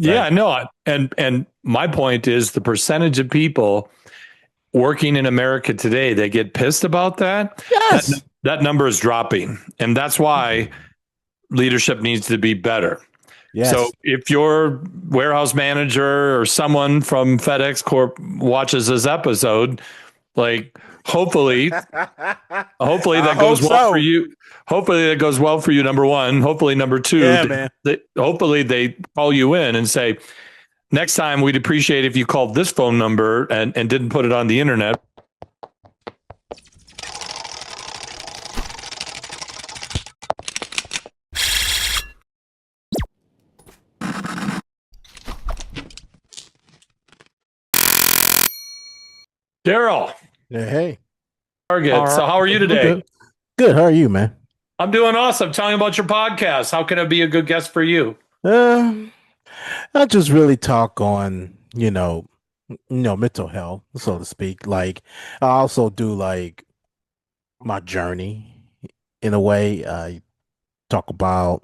Yeah, Right. no, and my point is the percentage of people working in America today that get pissed about that Yes. that number is dropping, and that's why leadership needs to be better. So Yes. if your warehouse manager or someone from FedEx Corp watches this episode, like hopefully hopefully I that hope goes well for so. you. Hopefully that goes well for you. Number one. Hopefully number two. Yeah, man. Hopefully they call you in and say, next time we'd appreciate if you called this phone number and didn't put it on the internet. Darrell, Yeah, hey. All Target. So right. how are you I'm today? good. Good. How are you, man? I'm doing awesome. Tell me about your podcast. How can I be a good guest for you? Um, I just really talk on, mental health, so to speak. Like, I also do like my journey in a way. I talk about,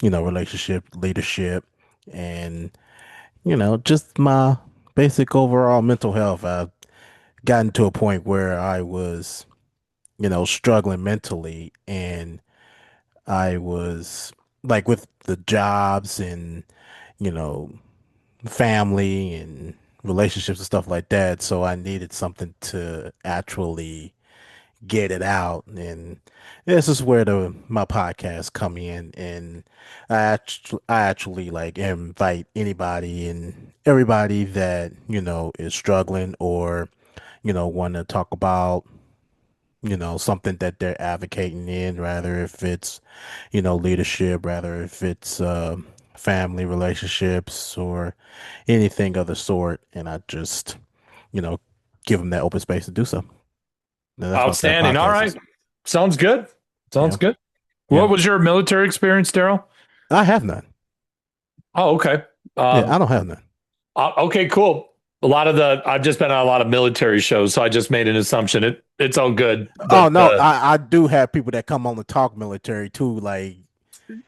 relationship, leadership, and, just my basic overall mental health. I've gotten to a point where I was, struggling mentally, and I was like with the jobs and, you know, family and relationships and stuff like that. So I needed something to actually get it out. And this is where the my podcast come in. And I actually like invite anybody and everybody that, is struggling or, want to talk about, something that they're advocating in, rather if it's, leadership, rather if it's family relationships or anything of the sort. And I just, you know, give them that open space to do so. And that's what that Outstanding. All podcast right. is. Sounds good. Sounds Yeah. good. Yeah. What was your military experience, Daryl? I have none. Oh, okay. Yeah. Um, I don't have none. okay, cool. I've just been on a lot of military shows, so I just made an assumption. It's all good, Oh, but no. I do have people that come on to talk military too. Like,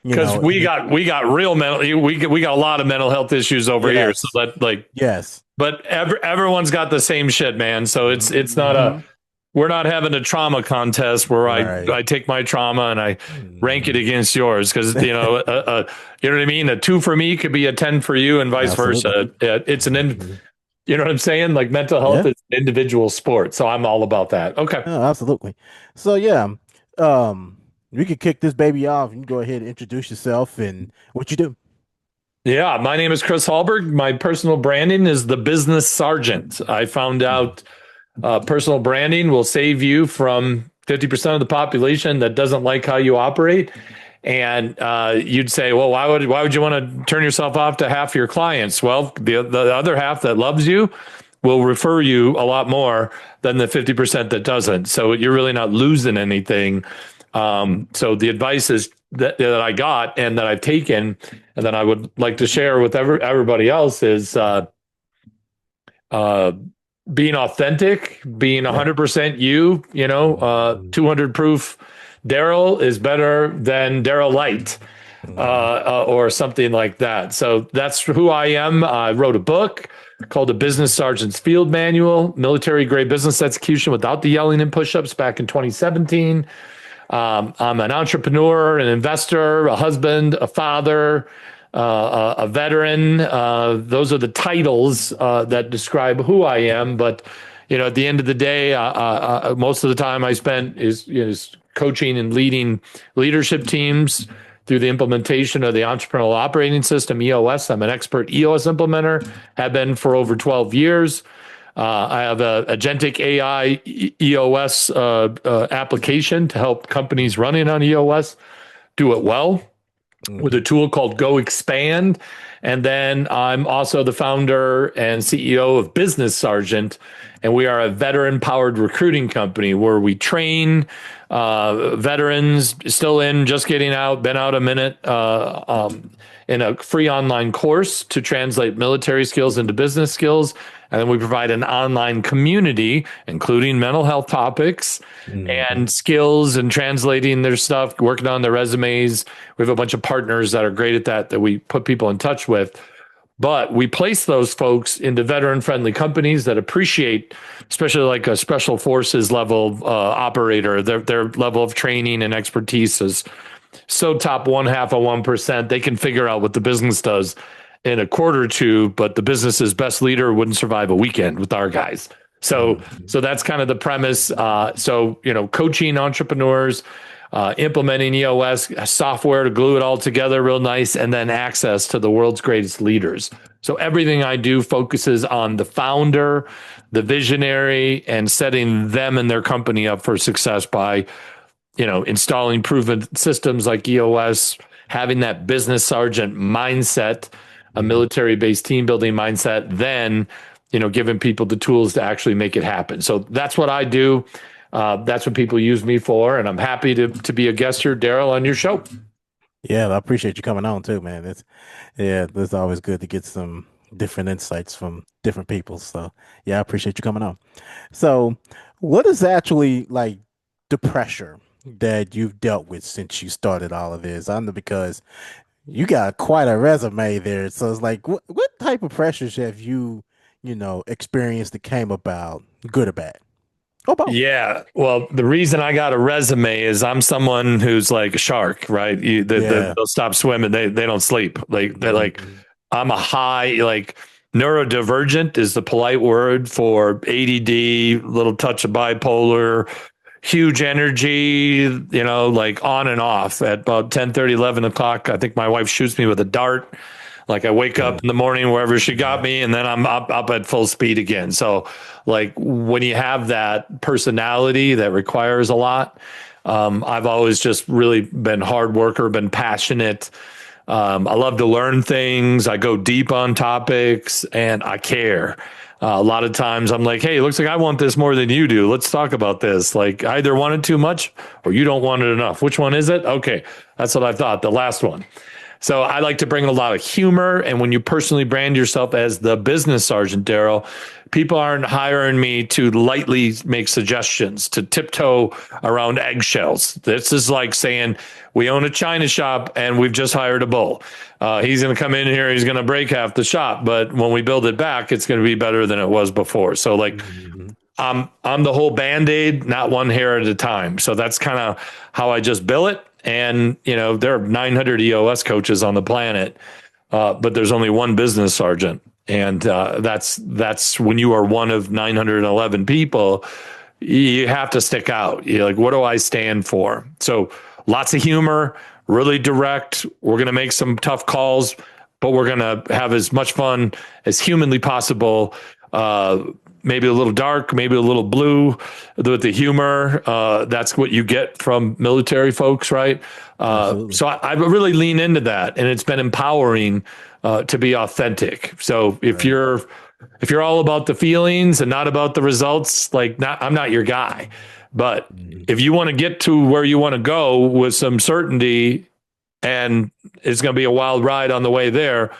because we got real mental, we got a lot of mental health issues over here. So yes. that like, Yes. but everyone's got the same shit, man. So it's not a Hmm. we're not having a trauma contest where Right. I take my trauma and I rank it Mhm. against yours because you know what I mean. A 2 for me could be a 10 for you, and vice Absolutely. versa. It's Mhm. you know what I'm saying. Like mental health Yeah. is an individual sport, so I'm all about that. Okay, Oh, absolutely. So yeah, um, we could kick this baby off. You can go ahead and introduce yourself and what you do. yeah. My name is Chris Hallberg. My personal branding is the Business Sergeant. I found Mhm. out personal branding will save you from 50% of the population that doesn't like how you operate. And you'd say, well, why would you want to turn yourself off to half your clients? Well, the other half that loves you will refer you a lot more than the 50% that doesn't. So you're really not losing anything. So the advice is that I got and that I've taken and that I would like to share with everybody else is uh, being authentic, being Yeah. 100% you, 200 proof Darrell is better than Darrell Light Mhm. or something like that. So that's who I am. I wrote a book called The Business Sergeant's Field Manual, Military Grade Business Execution Without the Yelling and Push-Ups back in 2017. I'm an entrepreneur, an investor, a husband, a father, a veteran. Those are the titles that describe who I am. But at the end of the day, most of the time I spent is coaching and leading leadership teams through the implementation of the entrepreneurial operating system (EOS). I'm an expert EOS implementer, have been for over 12 years. I have a agentic AI EOS application to help companies running on EOS do it well with a Mhm. tool called Go Expand. And then I'm also the founder and CEO of Business Sergeant. And we are a veteran powered recruiting company where we train veterans still in, just getting out, been out a minute, in a free online course to translate military skills into business skills. And then we provide an online community, including mental health topics Mhm. and skills and translating their stuff, working on their resumes. We have a bunch of partners that are great at that we put people in touch with. But we place those folks into veteran-friendly companies that appreciate, especially like a special forces level operator, their level of training and expertise is so top 1/2 of 1%. They can figure out what the business does in a quarter or two, but the business's best leader wouldn't survive a weekend with our guys. So that's kind of the premise. So, coaching entrepreneurs, implementing EOS software to glue it all together real nice, and then access to the world's greatest leaders. So everything I do focuses on the founder, the visionary, and setting them and their company up for success by, installing proven systems like EOS, having that business sergeant mindset, a military-based team building mindset, then, giving people the tools to actually make it happen. So that's what I do. That's what people use me for. And I'm happy to be a guest here, Darrell, on your show. Yeah, I appreciate you coming on too, man. It's always good to get some different insights from different people. So yeah, I appreciate you coming on. So what is actually like the pressure that you've dealt with since you started all of this? I know because you got quite a resume there. So it's like, what type of pressures have you experienced that came about, good or bad? Oh, both. Yeah. Well, the reason I got a resume is I'm someone who's like a shark, right? Yeah. They'll stop swimming. They don't sleep. Like they're like, Mhm. I'm a high, like neurodivergent is the polite word for ADD, little touch of bipolar, huge energy, like on and off at about 10:30, 11 o'clock. I think my wife shoots me with a dart. Like I wake Yeah. up in the morning wherever she got Yeah. me, and then I'm up at full speed again. So like when you have that personality that requires a lot, I've always just really been hard worker, been passionate. I love to learn things. I go deep on topics and I care. A lot of times I'm like, hey, it looks like I want this more than you do. Let's talk about this. Like I either want it too much or you don't want it enough. Which one is it? Okay. That's what I thought. The last one. So I like to bring a lot of humor. And when you personally brand yourself as the business sergeant, Darrell, people aren't hiring me to lightly make suggestions, to tiptoe around eggshells. This is like saying, we own a china shop and we've just hired a bull. He's going to come in here, he's going to break half the shop. But when we build it back, it's going to be better than it was before. So like, Mhm. I'm the whole Band-Aid, not one hair at a time. So that's kind of how I just bill it. And, there are 900 EOS coaches on the planet, but there's only one business sergeant. And that's when you are one of 911 people, you have to stick out. You're like, what do I stand for? So lots of humor, really direct. We're going to make some tough calls, but we're going to have as much fun as humanly possible. Maybe a little dark, maybe a little blue with the humor. That's what you get from military folks, right? Absolutely. So I really lean into that, and it's been empowering to be authentic. So Right. if you're all about the feelings and not about the results, I'm not your guy. But Mhm. if you want to get to where you want to go with some certainty, and it's going to be a wild ride on the way there,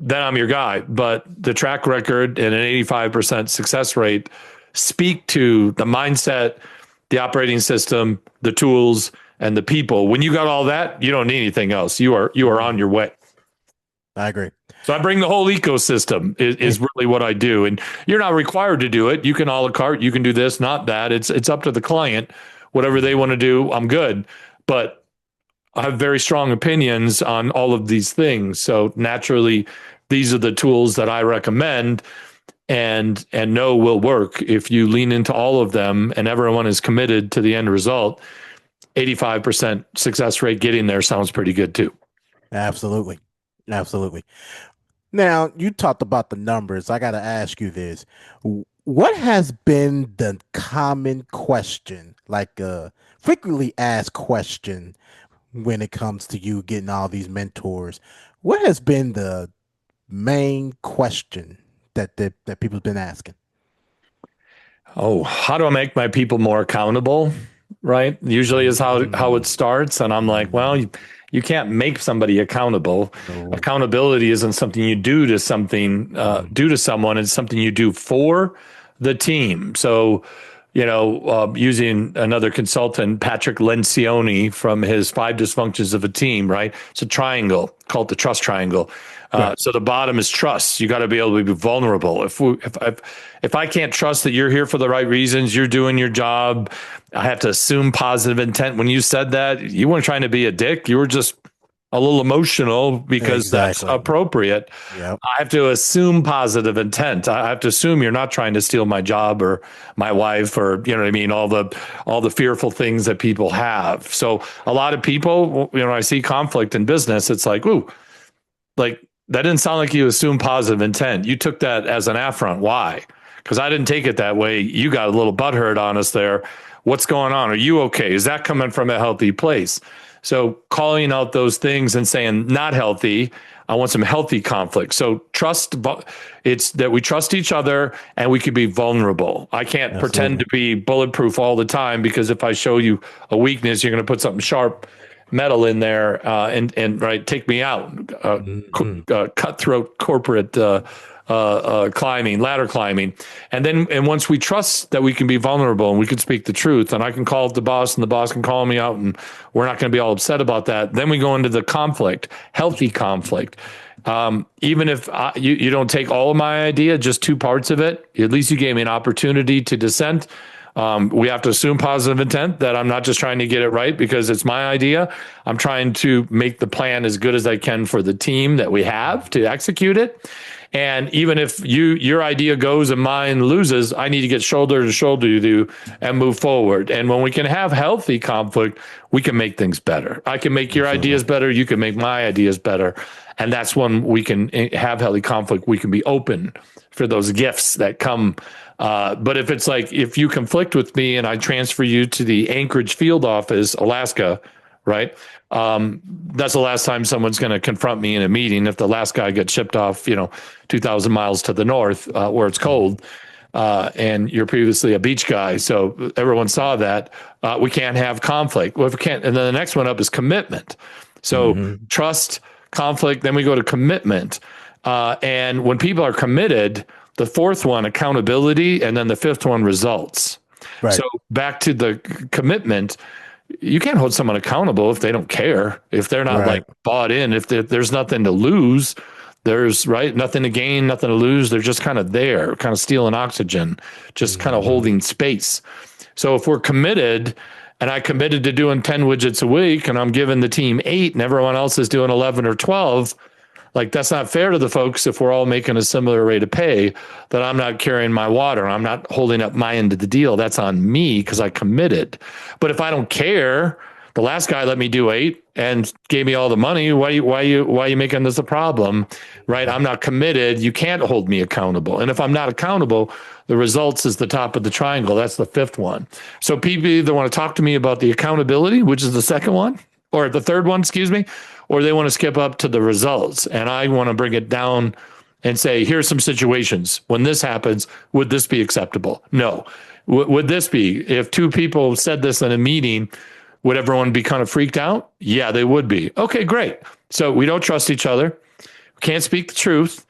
then I'm your guy. But the track record and an 85% success rate speak to the mindset, the operating system, the tools, and the people. When you got all that, you don't need anything else. You are on your way. I agree. So I bring the whole ecosystem is really what I do. And you're not required to do it. You can a la carte, you can do this, not that. It's up to the client. Whatever they want to do, I'm good. But I have very strong opinions on all of these things. So naturally, these are the tools that I recommend and know will work if you lean into all of them and everyone is committed to the end result. 85% success rate getting there sounds pretty good too. Absolutely. Absolutely. Now, you talked about the numbers. I got to ask you this. What has been the common question, like a frequently asked question when it comes to you getting all these mentors? What has been the main question that people's been asking? Oh, how do I make my people more accountable? Right. Usually is how it Mm, starts. And I'm like, well, mm, you can't make somebody accountable. no. Accountability isn't something you do to Mm, do to someone. It's something you do for the team. So, using another consultant, Patrick Lencioni, from his 5 dysfunctions of a team, right? It's a triangle called the trust triangle. Right. So the bottom is trust. You got to be able to be vulnerable. If I can't trust that you're here for the right reasons, you're doing your job, I have to assume positive intent. When you said that, you weren't trying to be a dick. You were just a little emotional because that's Exactly. appropriate. Yep. I have to assume positive intent. I have to assume you're not trying to steal my job or my wife or you know what I mean, all the fearful things that people have. So a lot of people, you know, I see conflict in business, it's like, ooh, like that didn't sound like you assumed positive intent. You took that as an affront. Why? Because I didn't take it that way. You got a little butthurt on us there. What's going on? Are you okay? Is that coming from a healthy place? So calling out those things and saying not healthy, I want some healthy conflict. So trust, it's that we trust each other and we could be vulnerable. I can't pretend Absolutely. to be bulletproof all the time because if I show you a weakness, you're going to put something sharp metal in there and right take me out. Hmm. Cutthroat corporate climbing, ladder climbing, and once we trust that we can be vulnerable and we can speak the truth, and I can call the boss and the boss can call me out, and we're not going to be all upset about that. Then we go into the conflict, healthy conflict. Even if you don't take all of my idea, just two parts of it, at least you gave me an opportunity to dissent. We have to assume positive intent that I'm not just trying to get it right because it's my idea. I'm trying to make the plan as good as I can for the team that we have to execute it. And even if your idea goes and mine loses, I need to get shoulder to shoulder with you and move forward. And when we can have healthy conflict, we can make things better. I can make your Absolutely. ideas better. You can make my ideas better. And that's when we can have healthy conflict. We can be open for those gifts that come. But if it's like, if you conflict with me and I transfer you to the Anchorage field office, Alaska, right? That's the last time someone's going to confront me in a meeting. If the last guy gets shipped off, 2,000 miles to the north where it's cold, and you're previously a beach guy, so everyone saw that, we can't have conflict. Well, if we can't, and then the next one up is commitment. So Hmm. trust, conflict, then we go to commitment. And when people are committed, the fourth one, accountability, and then the fifth one, results. So Right. back to the commitment, you can't hold someone accountable if they don't care, if they're not like Right. bought in, if there's nothing to lose, there's right, nothing to gain, nothing to lose. They're just kind of there, kind of stealing oxygen, just kind of Hmm. holding space. So if we're committed and I committed to doing 10 widgets a week and I'm giving the team 8 and everyone else is doing 11 or 12, like that's not fair to the folks if we're all making a similar rate of pay, that I'm not carrying my water. I'm not holding up my end of the deal. That's on me because I committed. But if I don't care, the last guy let me do 8 and gave me all the money. Why are you making this a problem? Right? I'm not committed. You can't hold me accountable. And if I'm not accountable, the results is the top of the triangle. That's the fifth one. So people either want to talk to me about the accountability, which is the second one, or the third one, excuse me, or they want to skip up to the results. And I want to bring it down and say, here's some situations. When this happens, would this be acceptable? No. Would this be, if two people said this in a meeting, would everyone be kind of freaked out? Yeah, they would be. Okay, great. So we don't trust each other. We can't speak the truth.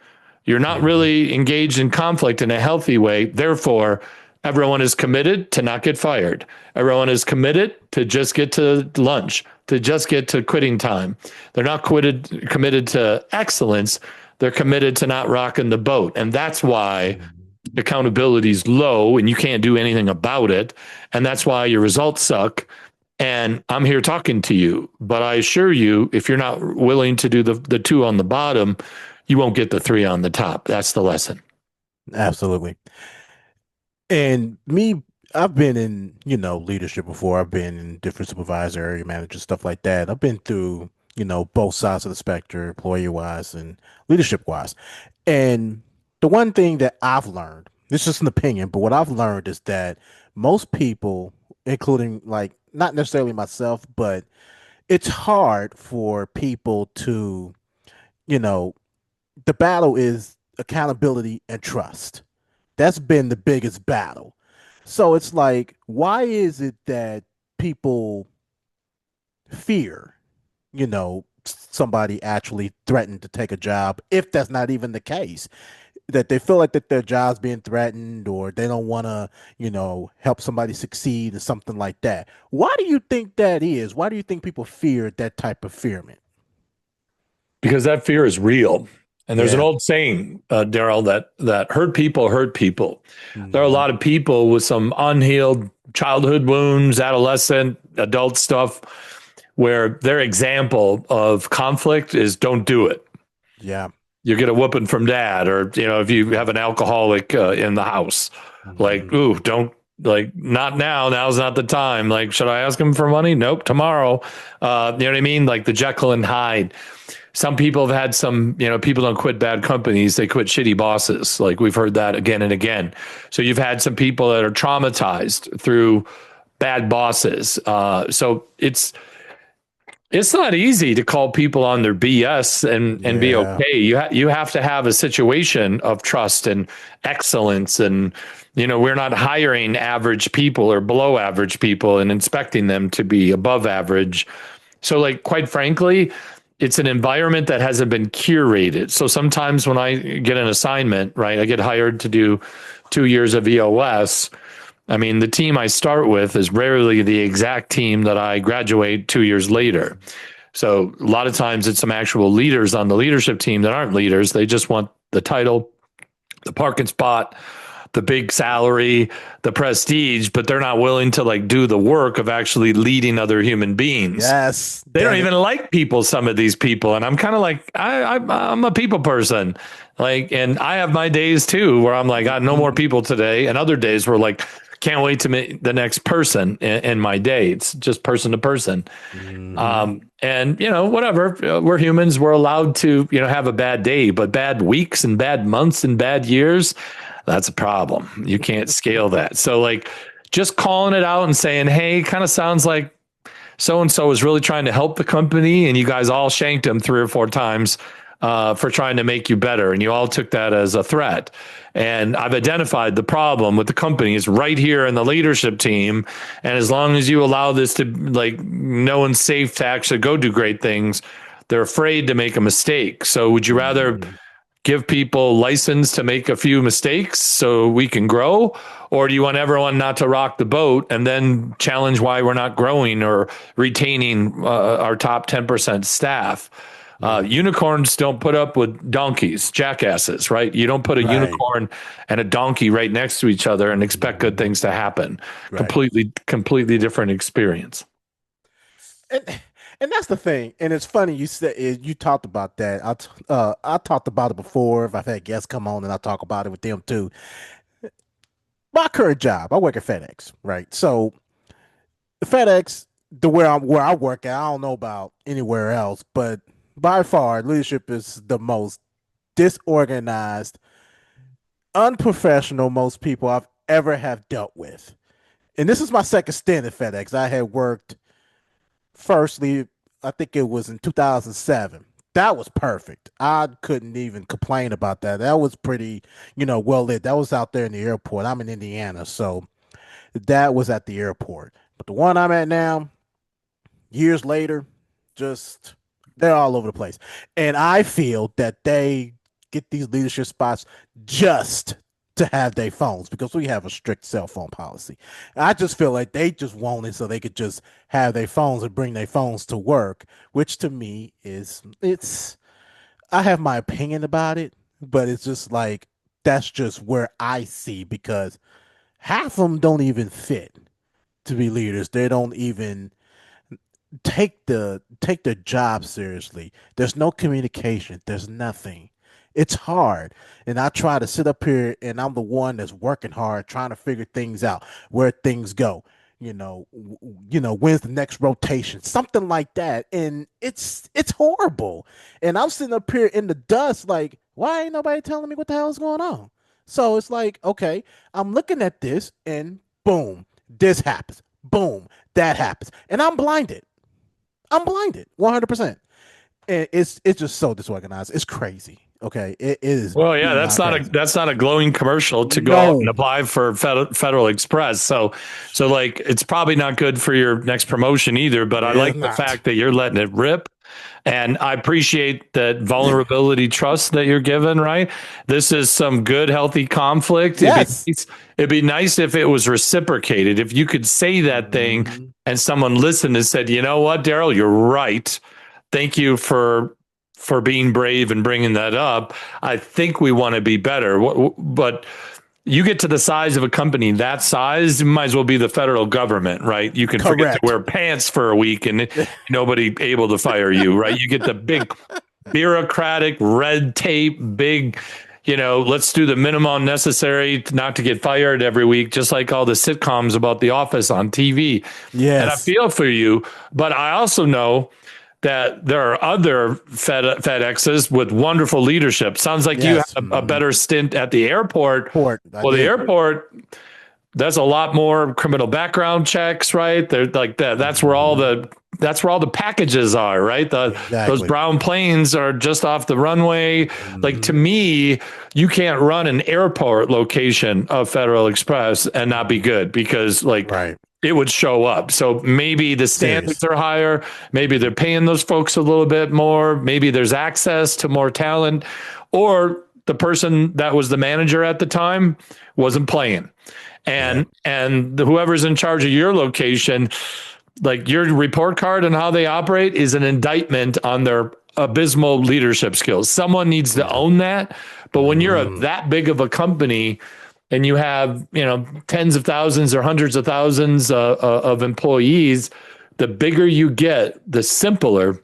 You're not Hmm. really engaged in conflict in a healthy way. Therefore, everyone is committed to not get fired. Everyone is committed to just get to lunch, to just get to quitting time. They're not committed to excellence. They're committed to not rocking the boat. And that's why accountability is low and you can't do anything about it. And that's why your results suck. And I'm here talking to you. But I assure you, if you're not willing to do the 2 on the bottom, you won't get the 3 on the top. That's the lesson. Absolutely. And me, I've been in, leadership before. I've been in different supervisor, area manager, stuff like that. I've been through, both sides of the spectrum, employee wise and leadership wise. And the one thing that I've learned, this is just an opinion, but what I've learned is that most people, including like not necessarily myself, but it's hard for people to, you know, the battle is accountability and trust. That's been the biggest battle. So it's like, why is it that people fear, somebody actually threatened to take a job if that's not even the case? That they feel like that their job's being threatened or they don't want to, help somebody succeed or something like that. Why do you think that is? Why do you think people fear that type of fearment? Because that fear is real. And there's an Yeah. old saying, Darrell, that hurt people hurt people. There are a Hmm. lot of people with some unhealed childhood wounds, adolescent, adult stuff, where their example of conflict is don't do it. Yeah. You get a whooping from dad, or if you have an alcoholic in the house, like, Hmm. ooh, don't, like, not now. Now's not the time. Like, should I ask him for money? Nope, tomorrow. You know what I mean? Like the Jekyll and Hyde. Some people have had some, people don't quit bad companies, they quit shitty bosses. Like we've heard that again and again. So you've had some people that are traumatized through bad bosses. So it's not easy to call people on their BS and be Yeah. okay. You have to have a situation of trust and excellence, and we're not hiring average people or below average people and expecting them to be above average. So, like, quite frankly, it's an environment that hasn't been curated. So sometimes when I get an assignment, right, I get hired to do 2 years of EOS. I mean, the team I start with is rarely the exact team that I graduate 2 years later. So a lot of times it's some actual leaders on the leadership team that aren't leaders. They just want the title, the parking spot, the big salary, the prestige, but they're not willing to like do the work of actually leading other human beings. Yes. They don't Damn it. even like people, some of these people. And I'm kind of like, I'm a people person. Like, and I have my days too, where I'm like, I no more Mhm. people today. And other days where like, can't wait to meet the next person in my day. It's just person to person. Mhm. And whatever, we're humans. We're allowed to, have a bad day, but bad weeks and bad months and bad years, that's a problem. You can't scale that. So like just calling it out and saying, hey, kind of sounds like so and so is really trying to help the company, and you guys all shanked him 3 or 4 times for trying to make you better, and you all took that as a threat. And I've identified the problem with the company is right here in the leadership team. And as long as you allow this to, like, no one's safe to actually go do great things, they're afraid to make a mistake. So would you rather Mhm. give people license to make a few mistakes so we can grow? Or do you want everyone not to rock the boat and then challenge why we're not growing or retaining our top 10% staff? Mhm. Unicorns don't put up with donkeys, jackasses, right? You don't put a Right. unicorn and a donkey right next to each other and expect good Mhm. things to happen. Right. Completely different experience. And and that's the thing. And it's funny you said you talked about that. I talked about it before. If I've had guests come on and I talk about it with them too. My current job, I work at FedEx, right? So FedEx, where I work at, I don't know about anywhere else, but by far leadership is the most disorganized, unprofessional most people I've ever have dealt with. And this is my second stint at FedEx. I had worked firstly, I think it was in 2007. That was perfect. I couldn't even complain about that. That was pretty, well lit. That was out there in the airport. I'm in Indiana, so that was at the airport. But the one I'm at now, years later, just they're all over the place. And I feel that they get these leadership spots just to have their phones because we have a strict cell phone policy. I just feel like they just want it so they could just have their phones and bring their phones to work, which to me is it's I have my opinion about it, but it's just like that's just where I see because half of them don't even fit to be leaders. They don't even take the job seriously. There's no communication. There's nothing. It's hard. And I try to sit up here and I'm the one that's working hard, trying to figure things out, where things go. When's the next rotation? Something like that. And it's horrible. And I'm sitting up here in the dust like, why ain't nobody telling me what the hell is going on? So it's like, okay, I'm looking at this and boom, this happens. Boom, that happens. And I'm blinded. I'm blinded 100%. And it's just so disorganized. It's crazy. Okay. It is Well, yeah, beyond crazy. that's not a glowing commercial to go out and No, apply for Federal Express. So like it's probably not good for your next promotion either. But I it is like the not. fact that you're letting it rip, and I appreciate that vulnerability, trust that you're given. Right, this is some good, healthy conflict. Yes. It'd be nice if it was reciprocated. If you could say that thing Mhm. and someone listened and said, you know what, Darrell, you're right. Thank you for for being brave and bringing that up. I think we want to be better, but you get to the size of a company that size, you might as well be the federal government, right? You can forget to Correct. wear pants for a week and nobody able to fire you, right? You get the big bureaucratic red tape, big, let's do the minimum necessary not to get fired every week, just like all the sitcoms about The Office on TV. Yes. And I feel for you, but I also know that there are other FedExes with wonderful leadership. Sounds like you have a better stint at the airport. The airport, there's a lot more criminal background checks, right? They're like that. That's where all the packages are, right? Those brown planes are just off the runway. Like, to me, you can't run an airport location of Federal Express and not be good, because it would show up. So maybe the standards are higher. Maybe they're paying those folks a little bit more. Maybe there's access to more talent, or the person that was the manager at the time wasn't playing. And whoever's in charge of your location, like, your report card and how they operate is an indictment on their abysmal leadership skills. Someone needs to own that. But when you're that big of a company, and you have, tens of thousands or hundreds of thousands of employees, the bigger you get, the simpler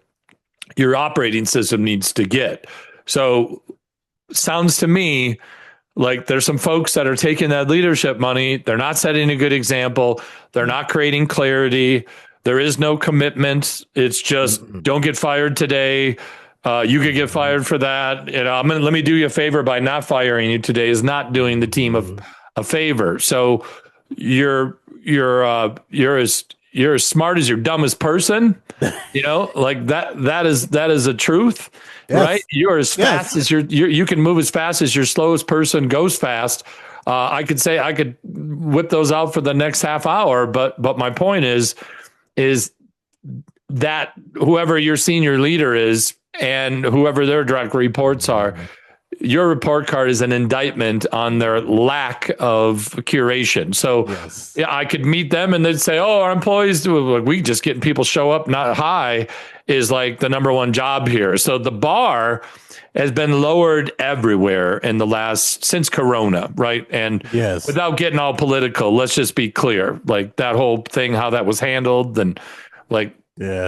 your operating system needs to get. So, sounds to me like there's some folks that are taking that leadership money. They're not setting a good example. They're not creating clarity. There is no commitment. It's just, don't get fired today. You could get fired for that. Let me do you a favor by not firing you today is not doing the team a favor. So you're as smart as your dumbest person, like that is a truth, right? You're as fast as you can move as fast as your slowest person goes fast. I could whip those out for the next half hour, but my point is that whoever your senior leader is, and whoever their direct reports are, your report card is an indictment on their lack of curation. So I could meet them and they'd say, oh, our employees, we just getting people show up not high is like the number one job here. So the bar has been lowered everywhere since Corona, right? And without getting all political, let's just be clear, like that whole thing, how that was handled, and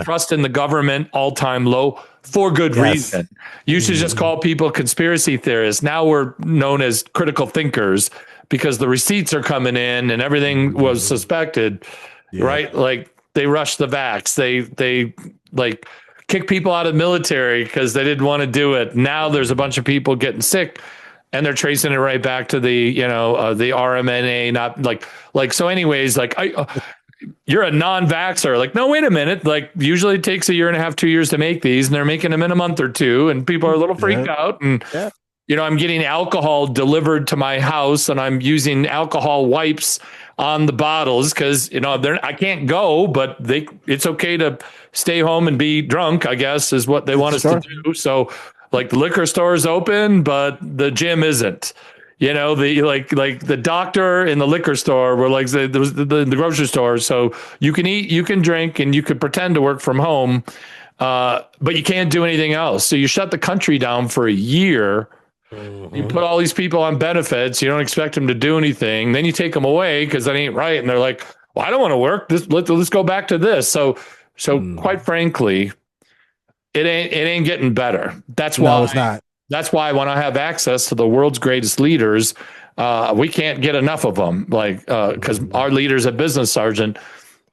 trust in the government, all-time low, for good reason. You should just call people conspiracy theorists. Now we're known as critical thinkers because the receipts are coming in and everything was suspected, right? Like, they rushed the vax. They like kick people out of the military because they didn't want to do it. Now there's a bunch of people getting sick, and they're tracing it right back to the the RMNA. Not like so. Anyways, like you're a non-vaxxer. Like, no, wait a minute. Like, usually it takes a year and a half, 2 years to make these, and they're making them in a month or two, and people are a little freaked out. And I'm getting alcohol delivered to my house, and I'm using alcohol wipes on the bottles because I can't go, but it's okay to stay home and be drunk, I guess, is what they want us to do. So, like, the liquor store is open, but the gym isn't. The doctor in the liquor store were like the grocery store. So you can eat, you can drink, and you could pretend to work from home, but you can't do anything else. So you shut the country down for a year. You put all these people on benefits. You don't expect them to do anything. Then you take them away because that ain't right. And they're like, well, I don't want to work. Let's go back to this. So quite frankly, it ain't getting better. That's why it's not. That's why when I have access to the world's greatest leaders, we can't get enough of them. Like, because our leaders at Business Sergeant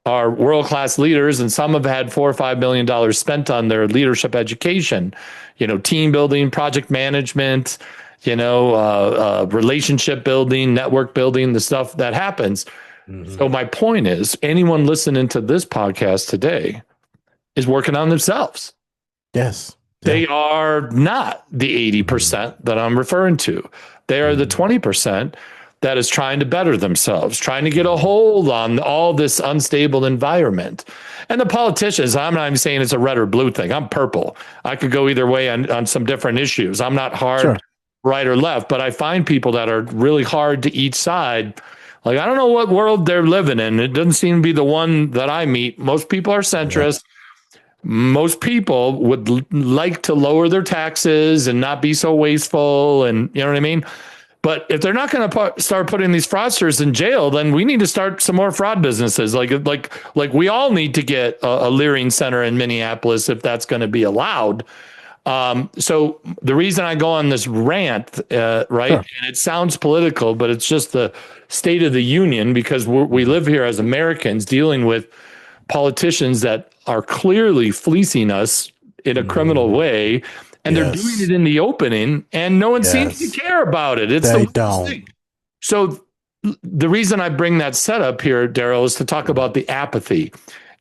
are world-class leaders, and some have had $4 or $5 million spent on their leadership education, team building, project management, relationship building, network building, the stuff that happens. So my point is, anyone listening to this podcast today is working on themselves. Yes. They are not the 80% that I'm referring to. They are the 20% that is trying to better themselves, trying to get a hold on all this unstable environment. And the politicians, I'm not even saying it's a red or blue thing. I'm purple. I could go either way on some different issues. I'm not hard right or left, but I find people that are really hard to each side. Like, I don't know what world they're living in. It doesn't seem to be the one that I meet. Most people are centrist. most people would like to lower their taxes and not be so wasteful, and you know what I mean. But if they're not going to start putting these fraudsters in jail, then we need to start some more fraud businesses. Like we all need to get a Leering Center in Minneapolis if that's going to be allowed. So the reason I go on this rant, right, Sure. and it sounds political, but it's just the state of the union because we live here as Americans dealing with politicians that are clearly fleecing us in a criminal Mhm. way, and they're doing Yes. it in the opening, and no one seems to Yes. care about it. It's the They weirdest don't. thing. So the reason I bring that setup here, Darrell, is to talk about the apathy.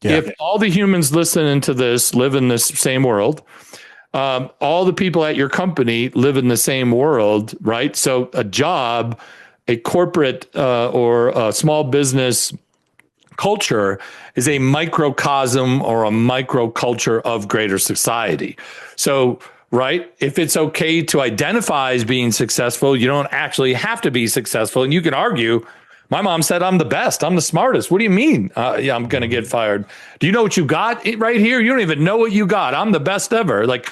Yeah. If all the humans listening to this live in this same world, all the people at your company live in the same world, right? So a job, a corporate or a small business culture is a microcosm or a microculture of greater society. So, right, if it's okay to identify as being successful, you don't actually have to be successful. And you can argue, my mom said I'm the best, I'm the smartest. What do you mean? Yeah, I'm going to get Mhm. fired. Do you know what you got right here? You don't even know what you got. I'm the best ever. Like,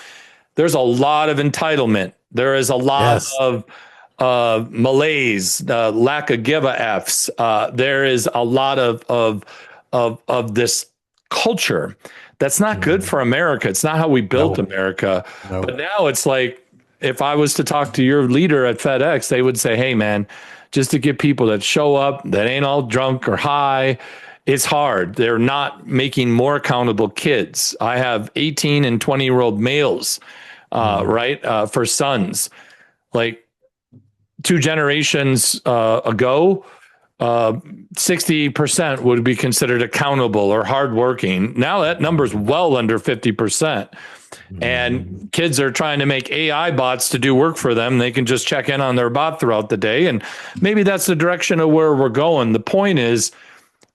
there's a lot of entitlement. There is a lot Yes. of malaise, lack of give a f's. There is a lot of this culture that's not good Mhm. for America. It's not how we built No. America. No. But now it's like if I was to talk to your leader at FedEx, they would say, "Hey, man, just to get people that show up that ain't all drunk or high." It's hard. They're not making more accountable kids. I have 18 and 20-year-old males, Mhm. right, for sons. Like two generations ago, 60% would be considered accountable or hardworking. Now that number is well under 50%. Mhm. And kids are trying to make AI bots to do work for them. They can just check in on their bot throughout the day. And maybe that's the direction of where we're going. The point is,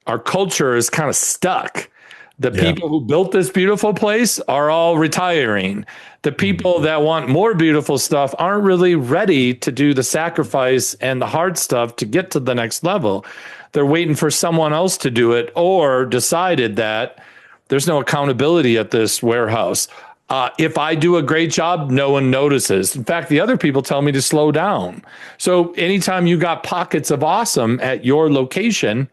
our culture is kind of stuck. The Yeah. people who built this beautiful place are all retiring. The people Mhm. that want more beautiful stuff aren't really ready to do the sacrifice and the hard stuff to get to the next level. They're waiting for someone else to do it or decided that there's no accountability at this warehouse. If I do a great job, no one notices. In fact, the other people tell me to slow down. So anytime you got pockets of awesome at your location,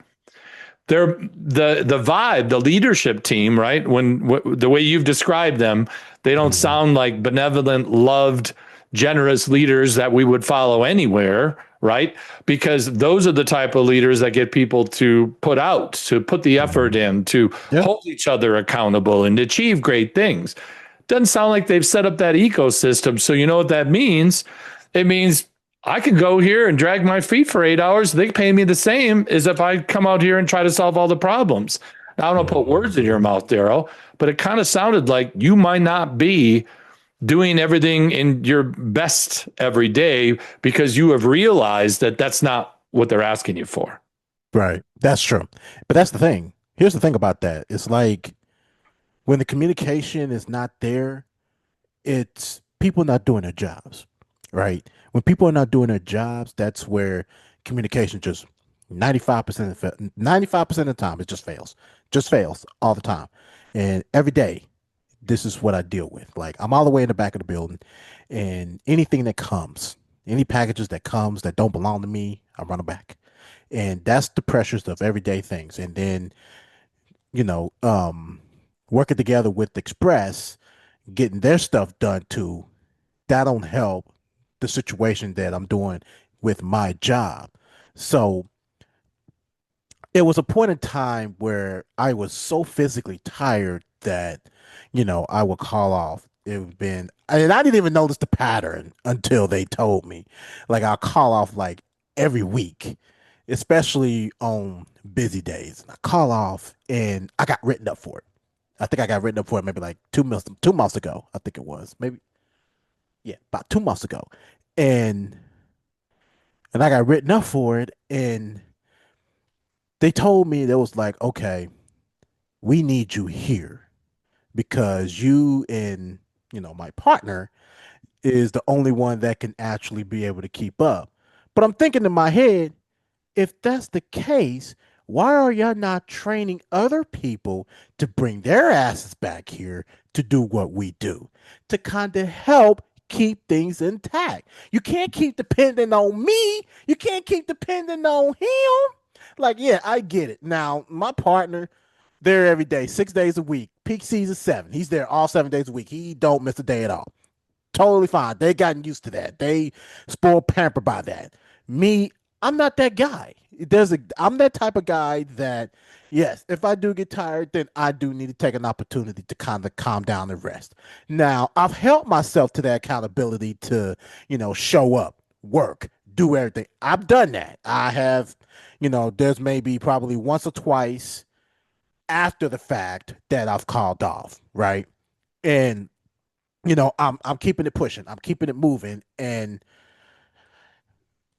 they're the vibe, the leadership team, right? The way you've described them, they don't Mhm. sound like benevolent, loved, generous leaders that we would follow anywhere, right? Because those are the type of leaders that get people to put the effort Mhm. in, to Yeah. hold each other accountable and achieve great things. Doesn't sound like they've set up that ecosystem. So you know what that means? It means I could go here and drag my feet for 8 hours. They pay me the same as if I come out here and try to solve all the problems. Now, I don't put words in Mhm. your mouth, Darrell, but it kind of sounded like you might not be doing everything in your best every day because you have realized that that's not what they're asking you for. Right. That's true. But that's the thing. Here's the thing about that. It's like when the communication is not there, it's people not doing their jobs, right? When people are not doing their jobs, that's where communication just 95% 95% of the time it just fails all the time, and every day this is what I deal with. Like I'm all the way in the back of the building, and anything that comes, any packages that comes that don't belong to me, I run them back, and that's the pressures of everyday things. And then you know, working together with Express, getting their stuff done too, that don't help the situation that I'm doing with my job. So it was a point in time where I was so physically tired that, I would call off. It would been, and I didn't even notice the pattern until they told me. Like I'll call off like every week, especially on busy days. I call off and I got written up for it. I think I got written up for it maybe like 2 months ago. I think it was maybe, yeah, about 2 months ago. And I got written up for it, and they told me that was like, okay, we need you here because you and my partner is the only one that can actually be able to keep up. But I'm thinking in my head, if that's the case, why are y'all not training other people to bring their asses back here to do what we do, to kind of help keep things intact? You can't keep depending on me. You can't keep depending on him. Like, yeah, I get it. Now, my partner, there every day, 6 days a week. Peak season 7. He's there all 7 days a week. He don't miss a day at all. Totally fine. They gotten used to that. They spoiled pampered by that. Me, I'm not that guy. I'm that type of guy that, yes, if I do get tired, then I do need to take an opportunity to kind of calm down and rest. Now, I've held myself to that accountability to, show up, work, do everything. I've done that. I have, there's maybe probably once or twice after the fact that I've called off, right? And I'm keeping it pushing. I'm keeping it moving. And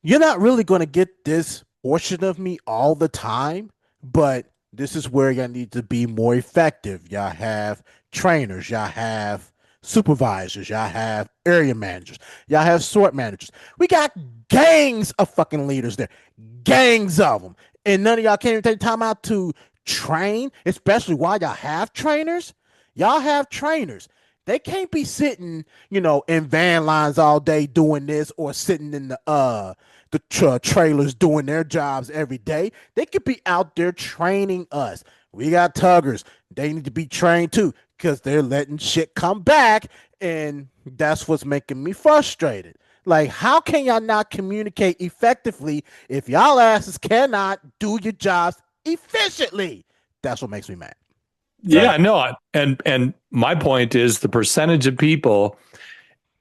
you're not really going to get this portion of me all the time, but this is where y'all need to be more effective. Y'all have trainers, y'all have supervisors, y'all have area managers, y'all have sort managers. We got gangs of fucking leaders there, gangs of them. And none of y'all can't even take time out to train, especially while y'all have trainers. Y'all have trainers. They can't be sitting, in van lines all day doing this, or sitting in the trailers doing their jobs every day. They could be out there training us. We got tuggers. They need to be trained too, because they're letting shit come back, and that's what's making me frustrated. Like, how can y'all not communicate effectively if y'all asses cannot do your jobs efficiently? That's what makes me mad. Yeah, no, and my point is the percentage of people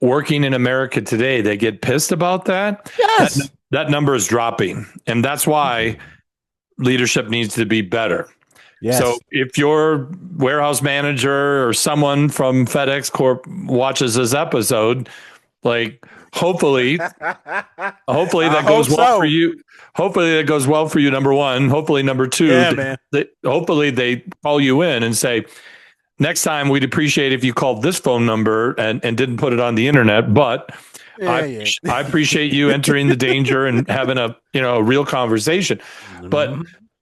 working in America today that get pissed about that. Yes. That number is dropping, and that's why leadership needs to be better. Yes. So if your warehouse manager or someone from FedEx Corp watches this episode, like hopefully that goes well for you. Hopefully that goes well for you. Number one. Hopefully number two. Yeah, man. Hopefully they call you in and say, next time we'd appreciate if you called this phone number and didn't put it on the internet. But I appreciate you entering the danger and having a real conversation. But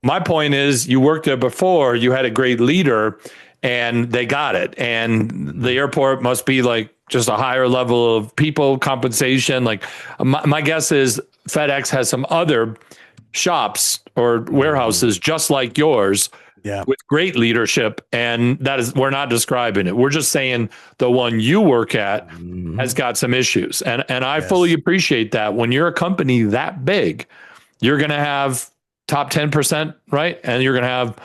my point is, you worked there before, you had a great leader, and they got it. And the airport must be like just a higher level of people compensation. Like my guess is FedEx has some other shops or warehouses just like yours, with great leadership. And we're not describing it. We're just saying the one you work at has got some issues. And I fully appreciate that. When you're a company that big, you're going to have top 10%, right? And you're going to have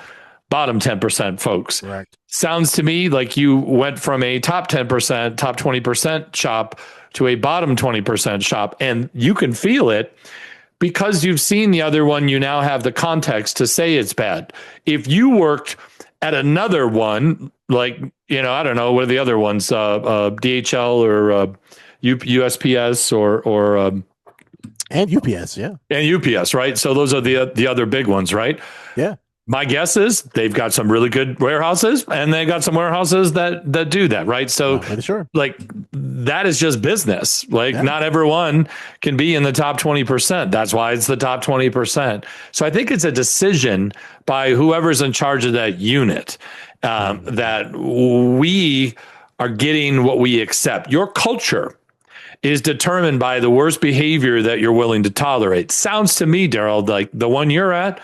bottom 10% folks. Correct. Sounds to me like you went from a top 10%, top 20% shop to a bottom 20% shop. And you can feel it because you've seen the other one. You now have the context to say it's bad. If you worked at another one, like, I don't know, what are the other ones? DHL or USPS or and UPS, yeah. And UPS, right? So those are the other big ones, right? Yeah. My guess is they've got some really good warehouses, and they've got some warehouses that do that, right? So, like, that is just business. Like, not everyone can be in the top 20%. That's why it's the top 20%. So I think it's a decision by whoever's in charge of that unit, that we are getting what we accept. Your culture is determined by the worst behavior that you're willing to tolerate. Sounds to me, Darrell, like the one you're at,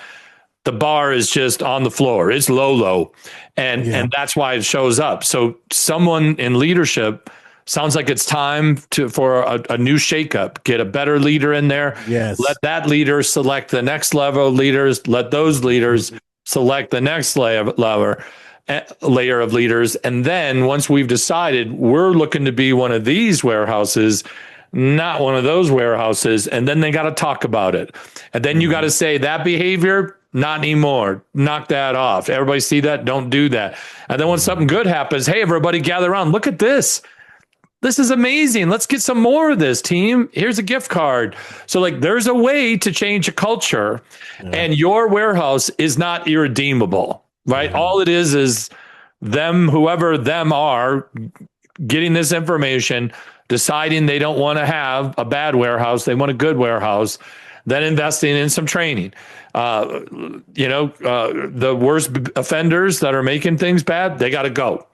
the bar is just on the floor. It's low. And that's why it shows up. So someone in leadership, sounds like it's time for a new shakeup. Get a better leader in there. Yes. Let that leader select the next level of leaders. Let those leaders select the next layer of leaders. And then once we've decided we're looking to be one of these warehouses, not one of those warehouses, and then they got to talk about it. And then you got to say that behavior, not anymore. Knock that off. Everybody see that? Don't do that. And then when something good happens, hey, everybody gather around. Look at this. This is amazing. Let's get some more of this, team. Here's a gift card. So, like, there's a way to change a culture, and your warehouse is not irredeemable, right? All it is them, whoever them are, getting this information, deciding they don't want to have a bad warehouse. They want a good warehouse. then investing in some training. The worst offenders that are making things bad, they got to go.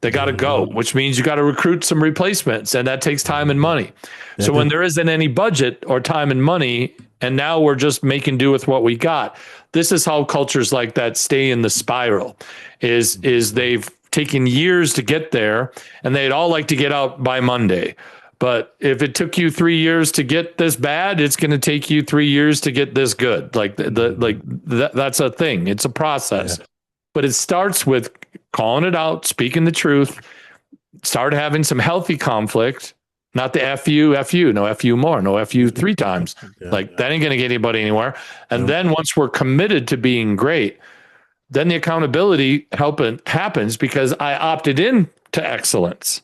They got to go, which means you got to recruit some replacements, and that takes time and money. So when there isn't any budget or time and money, and now we're just making do with what we got, this is how cultures like that stay in the spiral. Is they've taken years to get there, and they'd all like to get out by Monday. But if it took you 3 years to get this bad, it's going to take you 3 years to get this good. That's a thing. It's a process. Yeah. But it starts with calling it out, speaking the truth, start having some healthy conflict, not the F you, no F you more, no F you 3 times. That ain't going to get anybody anywhere. And then once we're committed to being great, then the accountability happens because I opted in to excellence.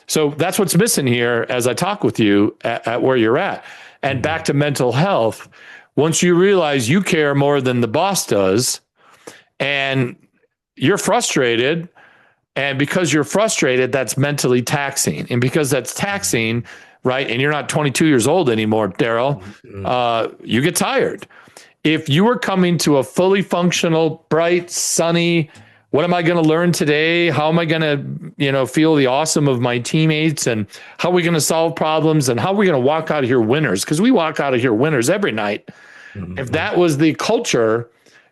So that's what's missing here as I talk with you at where you're at. And back to mental health, once you realize you care more than the boss does, and you're frustrated, and because you're frustrated, that's mentally taxing. And because that's taxing, right, and you're not 22 years old anymore, Darrell, you get tired. If you were coming to a fully functional, bright, sunny, what am I going to learn today? How am I going to, feel the awesome of my teammates, and how are we going to solve problems, and how are we going to walk out of here winners? Because we walk out of here winners every night. If that was the culture,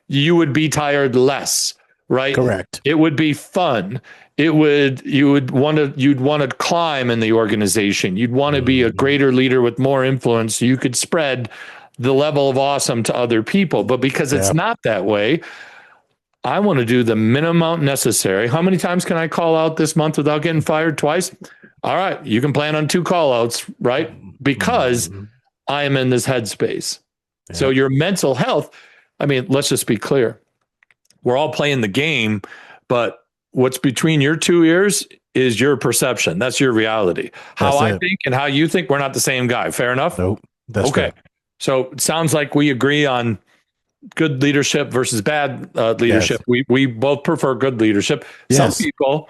you would be tired less, right? Correct. It would be fun. You'd want to climb in the organization. You'd want to be a greater leader with more influence, so you could spread the level of awesome to other people. But because it's not that way, I want to do the minimum necessary. How many times can I call out this month without getting fired? Twice? All right. You can plan on 2 call outs, right? Because I am in this headspace. Yeah. So your mental health, let's just be clear. We're all playing the game, but what's between your 2 ears is your perception. That's your reality. How I think and how you think, we're not the same guy. Fair enough? Nope. That's okay. Right. So it sounds like we agree on good leadership versus bad leadership. Yes. We both prefer good leadership. Yes. Some people,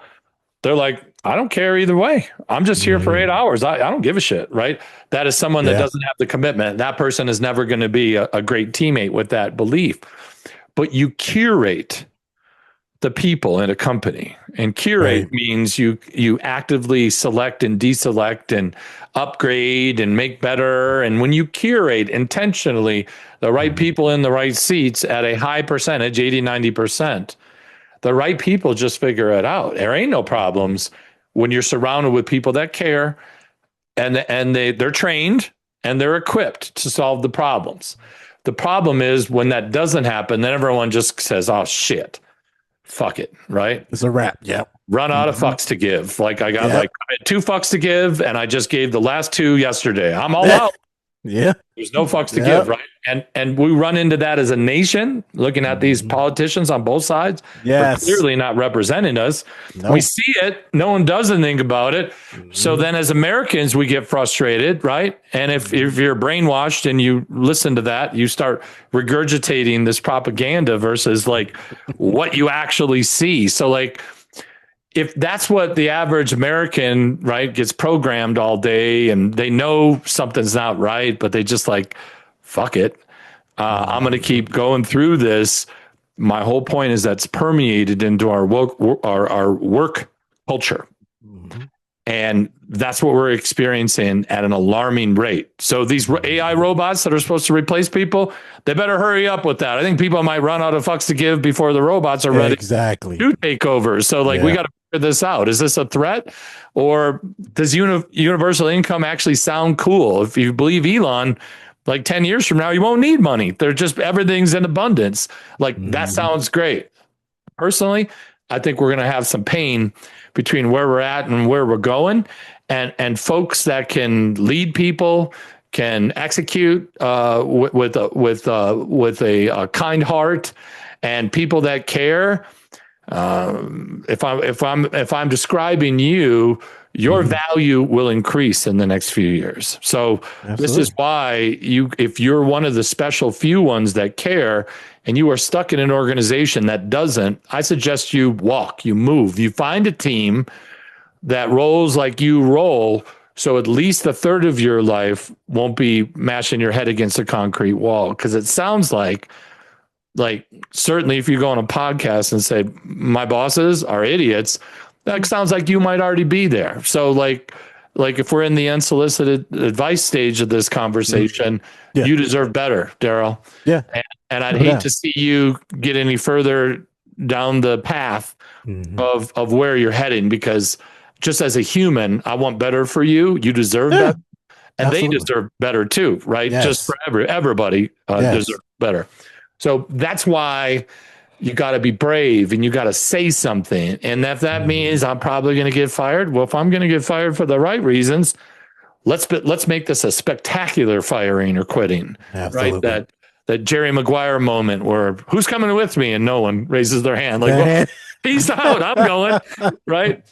they're like, I don't care either way. I'm just here for 8 hours. I don't give a shit, right? That is someone that doesn't have the commitment. That person is never going to be a great teammate with that belief. But you curate the people in a company, and curate means you actively select and deselect and upgrade and make better. And when you curate intentionally the right people in the right seats at a high percentage, 80, 90%, the right people just figure it out. There ain't no problems when you're surrounded with people that care, and they're trained and they're equipped to solve the problems. The problem is when that doesn't happen, then everyone just says, oh shit, fuck it, right? It's a wrap. Yeah. Run out of fucks to give. I had 2 fucks to give, and I just gave the last 2 yesterday. I'm all out. Yeah. There's no fucks to give, right? And we run into that as a nation, looking at these politicians on both sides. Yes. Clearly not representing us. No. We see it. No one does anything about it. So then as Americans, we get frustrated, right? And if you're brainwashed and you listen to that, you start regurgitating this propaganda versus what you actually see. So if that's what the average American, right, gets programmed all day, and they know something's not right, but they just fuck it. I'm going to keep going through this. My whole point is that's permeated into our work culture. And that's what we're experiencing at an alarming rate. So these AI robots that are supposed to replace people, they better hurry up with that. I think people might run out of fucks to give before the robots are ready to take over. So we got to figure this out. Is this a threat, or does universal income actually sound cool? If you believe Elon, 10 years from now, you won't need money. They're just, everything's in abundance. That sounds great. Personally, I think we're going to have some pain between where we're at and where we're going, and folks that can lead people, can execute with a kind heart, and people that care. If I'm describing you, your value will increase in the next few years. So This is why if you're one of the special few ones that care, and you are stuck in an organization that doesn't, I suggest you move, you find a team that rolls like you roll, So at least a third of your life won't be mashing your head against a concrete wall. Because it sounds like certainly if you go on a podcast and say my bosses are idiots, that sounds like you might already be there. So like if we're in the unsolicited advice stage of this conversation, Yeah. you deserve better, Darrell. Yeah. And I'd No hate doubt. to see you get any further down the path Mhm. of where you're heading, because just as a human, I want better for you. You deserve Yeah. better, and they Absolutely. deserve better too, right? Just for Yes. everybody Yes. deserves better. So that's why you got to be brave and you got to say something. And if that means I'm probably going to get fired, well, if I'm going to get fired for the right reasons, let's make this a spectacular firing or quitting, right? Absolutely. That Jerry Maguire moment where who's coming with me and no one raises their hand, like, well, peace out, I'm going, right?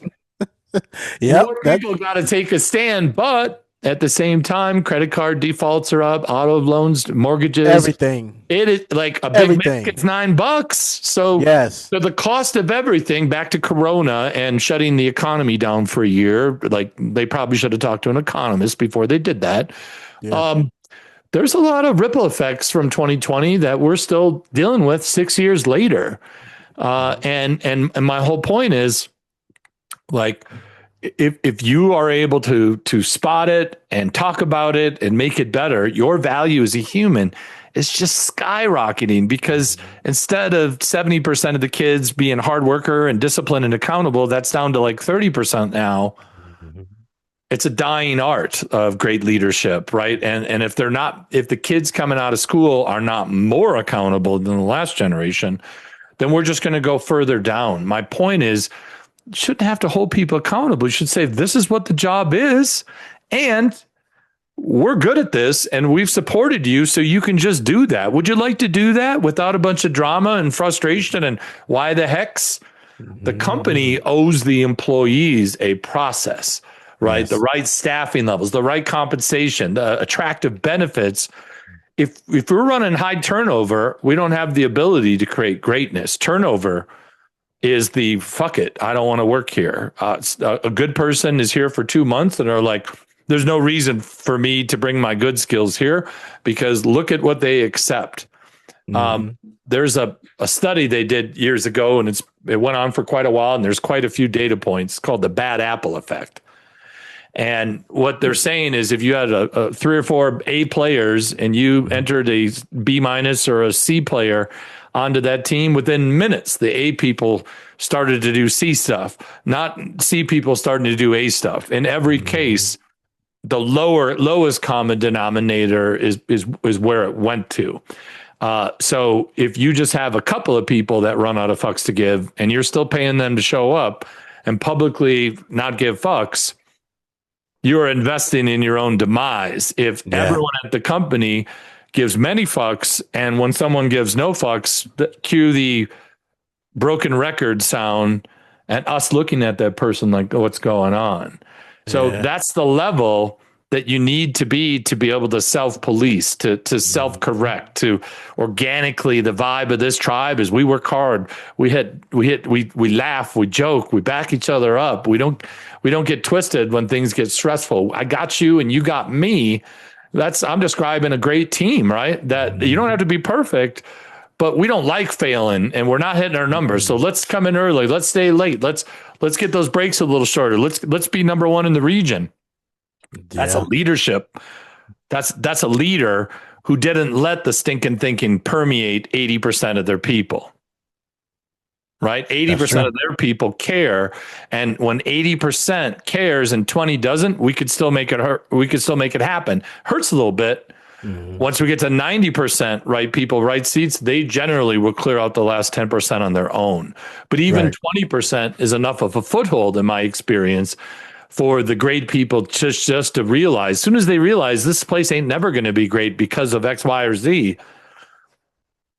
Yep. More people got to take a stand, but at the same time, credit card defaults are up, auto loans, mortgages, Everything. it is like a Big Mac. It's $9. So, Yes. so the cost of everything, back to Corona and shutting the economy down for a year, like they probably should have talked to an economist before they did that. Yeah. There's a lot of ripple effects from 2020 that we're still dealing with 6 years later. And my whole point is, like, if you are able to spot it and talk about it and make it better, your value as a human is just skyrocketing, because instead of 70% of the kids being hard worker and disciplined and accountable, that's down to like 30% now. It's a dying art of great leadership, right? And if the kids coming out of school are not more accountable than the last generation, then we're just going to go further down. My point is, you shouldn't have to hold people accountable. You should say, this is what the job is, and we're good at this, and we've supported you, so you can just do that. Would you like to do that without a bunch of drama and frustration and why the heck's? The company owes the employees a process, right? Yes. The right staffing levels, the right compensation, the attractive benefits. If we're running high turnover, we don't have the ability to create greatness. Turnover is the fuck it, I don't want to work here. A good person is here for 2 months and are like, there's no reason for me to bring my good skills here, because look at what they accept. There's a study they did years ago, and it went on for quite a while, and there's quite a few data points, called the bad apple effect. And what they're saying is, if you had a 3 or 4 A players and you entered a B minus or a C player onto that team, within minutes, the A people started to do C stuff, not C people starting to do A stuff. In every case, the lowest common denominator is where it went to. So if you just have a couple of people that run out of fucks to give, and you're still paying them to show up and publicly not give fucks, you're investing in your own demise. If everyone at the company gives many fucks, and when someone gives no fucks, cue the broken record sound and us looking at that person like, oh, what's going on? So that's the level that you need to be able to self-police, to self-correct, to organically. The vibe of this tribe is we work hard, we laugh, we joke, we back each other up. We don't get twisted when things get stressful. I got you and you got me. I'm describing a great team, right? That you don't have to be perfect, but we don't like failing and we're not hitting our numbers. So let's come in early. Let's stay late. Let's get those breaks a little shorter. Let's be number one in the region. That's a leadership. That's a leader who didn't let the stinking thinking permeate 80% of their people. Right? 80% of their people care. And when 80% cares and 20 doesn't, we could still make it hurt. We could still make it happen. Hurts a little bit. Once we get to 90% right people, right seats, they generally will clear out the last 10% on their own. But even 20% is enough of a foothold, in my experience, for the great people just to realize, as soon as they realize this place ain't never going to be great because of X, Y, or Z,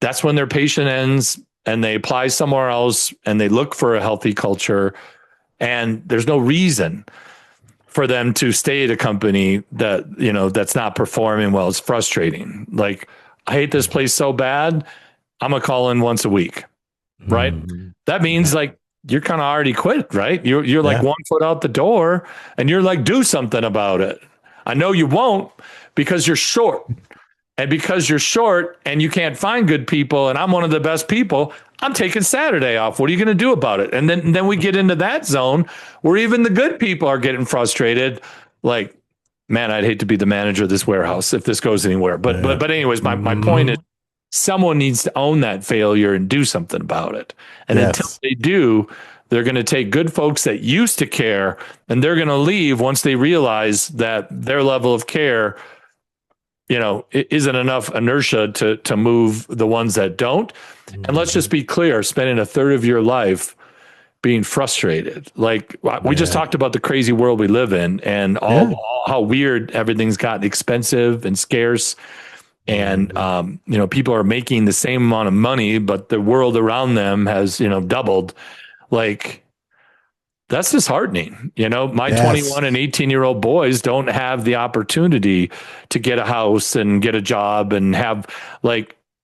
that's when their patient ends and they apply somewhere else and they look for a healthy culture. And there's no reason for them to stay at a company that, that's not performing well. It's frustrating. Like, I hate this place so bad, I'm gonna call in once a week, right? That means like you're kind of already quit, right? You're like Yeah. 1 foot out the door and you're like, do something about it. I know you won't because you're short. And because you're short and you can't find good people, and I'm one of the best people, I'm taking Saturday off. What are you going to do about it? And then we get into that zone where even the good people are getting frustrated. Like, man, I'd hate to be the manager of this warehouse if this goes anywhere. But anyways, my point is someone needs to own that failure and do something about it. And until Yes. they do, they're going to take good folks that used to care and they're going to leave once they realize that their level of care, it isn't enough inertia to move the ones that don't. And let's just be clear, spending a third of your life being frustrated. Like we just talked about the crazy world we live in and all how weird everything's gotten expensive and scarce. And, people are making the same amount of money, but the world around them has, doubled. Like, that's disheartening. My 21 and 18-year-old boys don't have the opportunity to get a house and get a job and have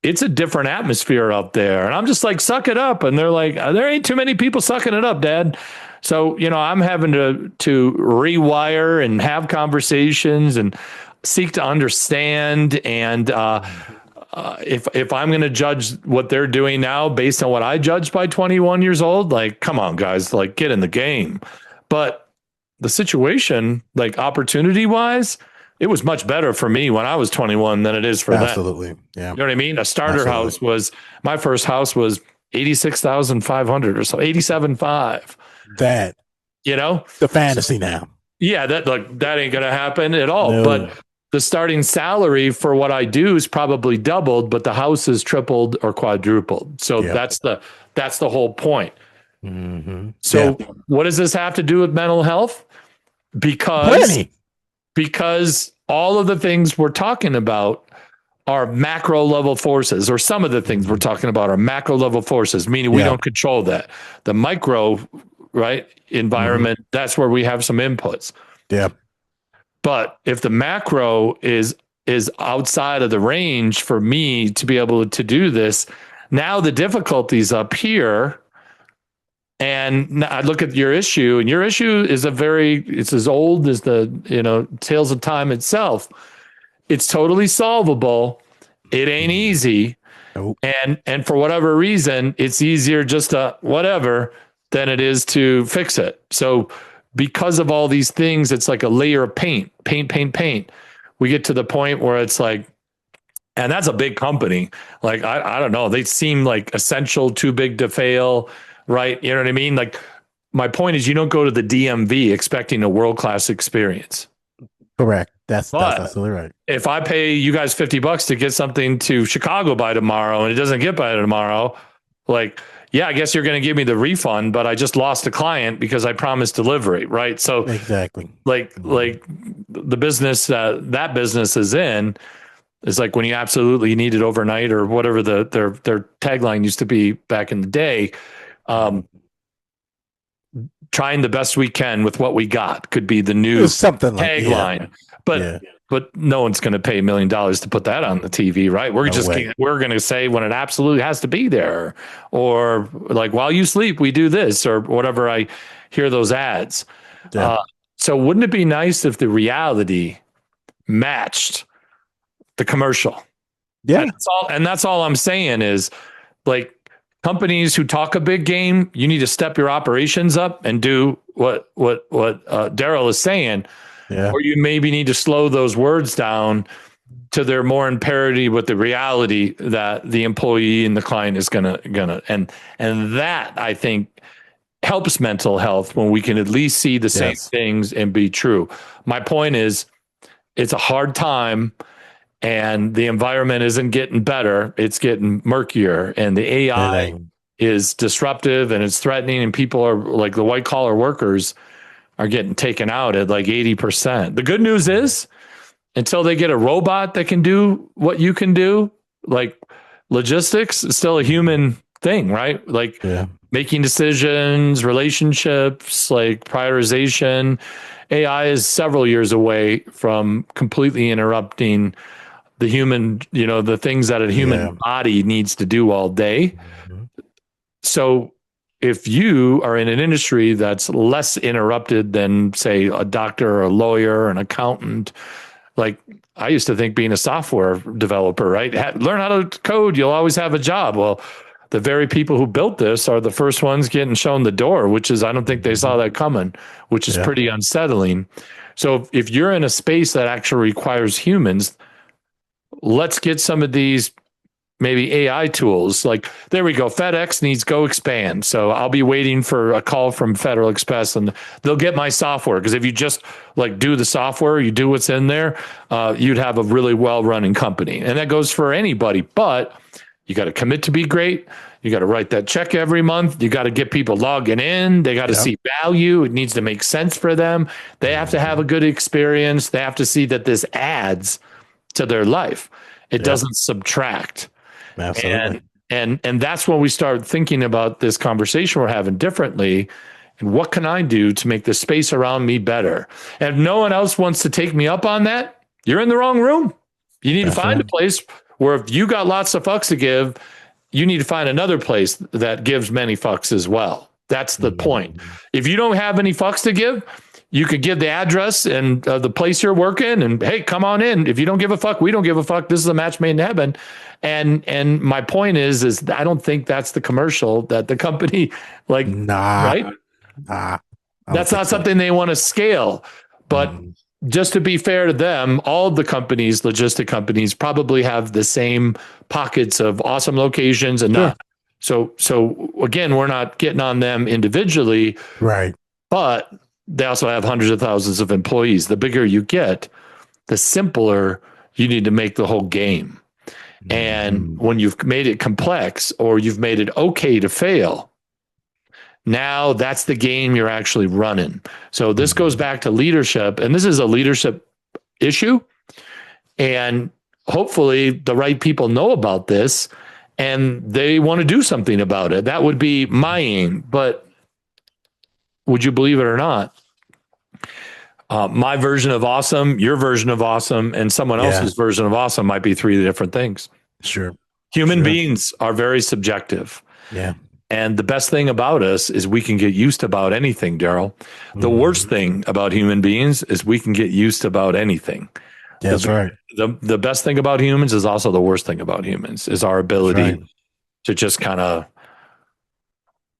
it's a different atmosphere out there. And I'm just like, suck it up. And they're like, there ain't too many people sucking it up, Dad. So, I'm having to rewire and have conversations and seek to understand. And, if I'm going to judge what they're doing now based on what I judged by 21 years old, like, come on, guys, like get in the game. But the situation, like opportunity wise, it was much better for me when I was 21 than it is for them. Absolutely. Yeah. You know what I mean? A starter house my first house was 86,500 or so, 87.5. That, the fantasy now. Yeah, that ain't going to happen at all. No. But the starting salary for what I do is probably doubled, but the house is tripled or quadrupled. So that's the whole point. Mm-hmm. So what does this have to do with mental health? Because all of the things we're talking about are macro level forces, or some of the things we're talking about are macro level forces, meaning we don't control that. The micro, environment, that's where we have some inputs. Yeah. But if the macro is outside of the range for me to be able to do this, now the difficulty's up here. And I look at your issue, and your issue is it's as old as the, tales of time itself. It's totally solvable. It ain't easy. Nope. And for whatever reason, it's easier just to whatever than it is to fix it. So because of all these things, it's like a layer of paint. We get to the point where it's like, and that's a big company. Like, I don't know. They seem like essential, too big to fail, right? You know what I mean? Like, my point is you don't go to the DMV expecting a world-class experience. Correct. That's absolutely right. If I pay you guys $50 to get something to Chicago by tomorrow and it doesn't get by tomorrow, like, yeah, I guess you're going to give me the refund, but I just lost a client because I promised delivery, right? So exactly, like the business that business is in is like when you absolutely need it overnight, or whatever their tagline used to be back in the day. Trying the best we can with what we got could be the new tagline, but no one's going to pay $1 million to put that on the TV, right? We're going to say when it absolutely has to be there, or like while you sleep, we do this, or whatever. I hear those ads. Yeah. So wouldn't it be nice if the reality matched the commercial? Yeah. And that's all I'm saying is, like, companies who talk a big game, you need to step your operations up and do what Darrell is saying. Yeah. Or you maybe need to slow those words down to they're more in parity with the reality that the employee and the client is gonna and that, I think, helps mental health when we can at least see the same things and be true. My point is, it's a hard time and the environment isn't getting better. It's getting murkier, and the AI is disruptive and it's threatening, and people are like, the white collar workers are getting taken out at like 80%. The good news is, until they get a robot that can do what you can do, like logistics is still a human thing, right? Like making decisions, relationships, like prioritization. AI is several years away from completely interrupting the human, the things that a human body needs to do all day. So if you are in an industry that's less interrupted than, say, a doctor or a lawyer or an accountant, like I used to think being a software developer, right? Learn how to code, you'll always have a job. Well, the very people who built this are the first ones getting shown the door, which is, I don't think they saw that coming, which is pretty unsettling. So if you're in a space that actually requires humans, let's get some of these maybe AI tools. Like, there we go. FedEx needs Go Expand. So I'll be waiting for a call from Federal Express and they'll get my software. Because if you just like do the software, you do what's in there, you'd have a really well-running company. And that goes for anybody, but you got to commit to be great. You got to write that check every month. You got to get people logging in. They got to see value. It needs to make sense for them. They have to have a good experience. They have to see that this adds to their life. It doesn't subtract. Absolutely. And that's when we start thinking about this conversation we're having differently. And what can I do to make the space around me better? And if no one else wants to take me up on that, you're in the wrong room. You need to find a place where if you got lots of fucks to give, you need to find another place that gives many fucks as well. That's the point. If you don't have any fucks to give, you could give the address and the place you're working and, hey, come on in. If you don't give a fuck, we don't give a fuck. This is a match made in heaven. And my point is I don't think that's the commercial that the company right? That's not something they want to scale. But just to be fair to them, all of the companies, logistic companies, probably have the same pockets of awesome locations and not. So again, we're not getting on them individually. Right. But they also have hundreds of thousands of employees. The bigger you get, the simpler you need to make the whole game. And when you've made it complex or you've made it okay to fail, now that's the game you're actually running. So this goes back to leadership, and this is a leadership issue. And hopefully the right people know about this and they want to do something about it. That would be my aim. But would you believe it or not? My version of awesome, your version of awesome, and someone else's version of awesome might be three different things. Sure. Human beings are very subjective. Yeah. And the best thing about us is we can get used to about anything, Darrell. The worst thing about human beings is we can get used to about anything. That's right. The best thing about humans is also the worst thing about humans is our ability to just kind of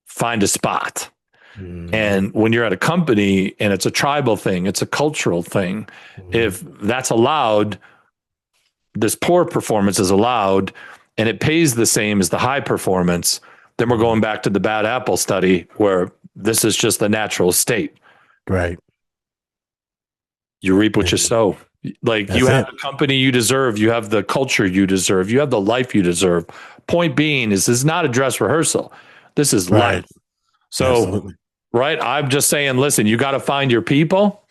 find a spot. And when you're at a company and it's a tribal thing, it's a cultural thing, if that's allowed, this poor performance is allowed, and it pays the same as the high performance, then we're going back to the bad apple study where this is just the natural state. Right. You reap what you sow. Like you have the company you deserve. You have the culture you deserve. You have the life you deserve. Point being is this is not a dress rehearsal. This is life. So, I'm just saying, listen, you got to find your people.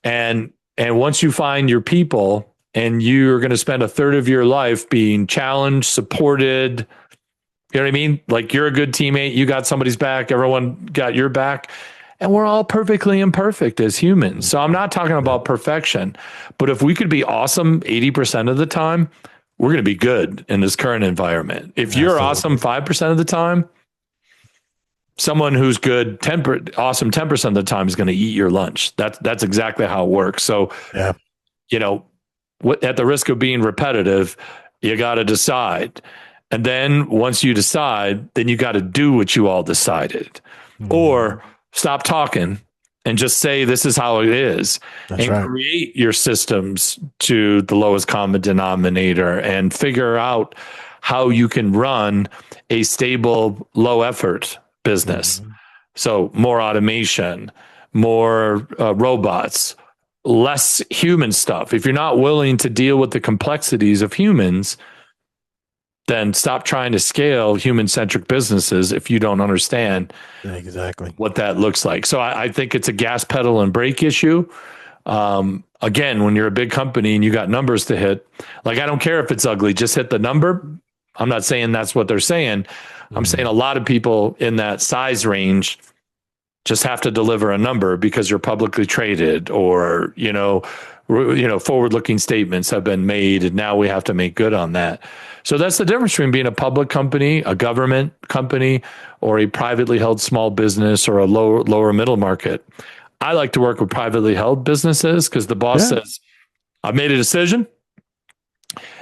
And once you find your people and you're going to spend a third of your life being challenged, supported, you know what I mean? Like you're a good teammate. You got somebody's back. Everyone got your back. And we're all perfectly imperfect as humans. So I'm not talking about perfection. But if we could be awesome 80% of the time, we're going to be good in this current environment. If you're awesome 5% of the time, someone who's good awesome 10% of the time is going to eat your lunch. That's exactly how it works. So, you know, at the risk of being repetitive, you got to decide. And then once you decide, then you got to do what you all decided. Or stop talking and just say, this is how it is. Create your systems to the lowest common denominator and figure out how you can run a stable, low effort business. So more automation, more robots, less human stuff. If you're not willing to deal with the complexities of humans, then stop trying to scale human-centric businesses if you don't understand what that looks like. So I think it's a gas pedal and brake issue. Again, when you're a big company and you got numbers to hit, like I don't care if it's ugly, just hit the number. I'm not saying that's what they're saying. I'm saying a lot of people in that size range just have to deliver a number because you're publicly traded or, you know, forward-looking statements have been made, and now we have to make good on that. So that's the difference between being a public company, a government company, or a privately held small business or a lower middle market. I like to work with privately held businesses because the boss says, I've made a decision,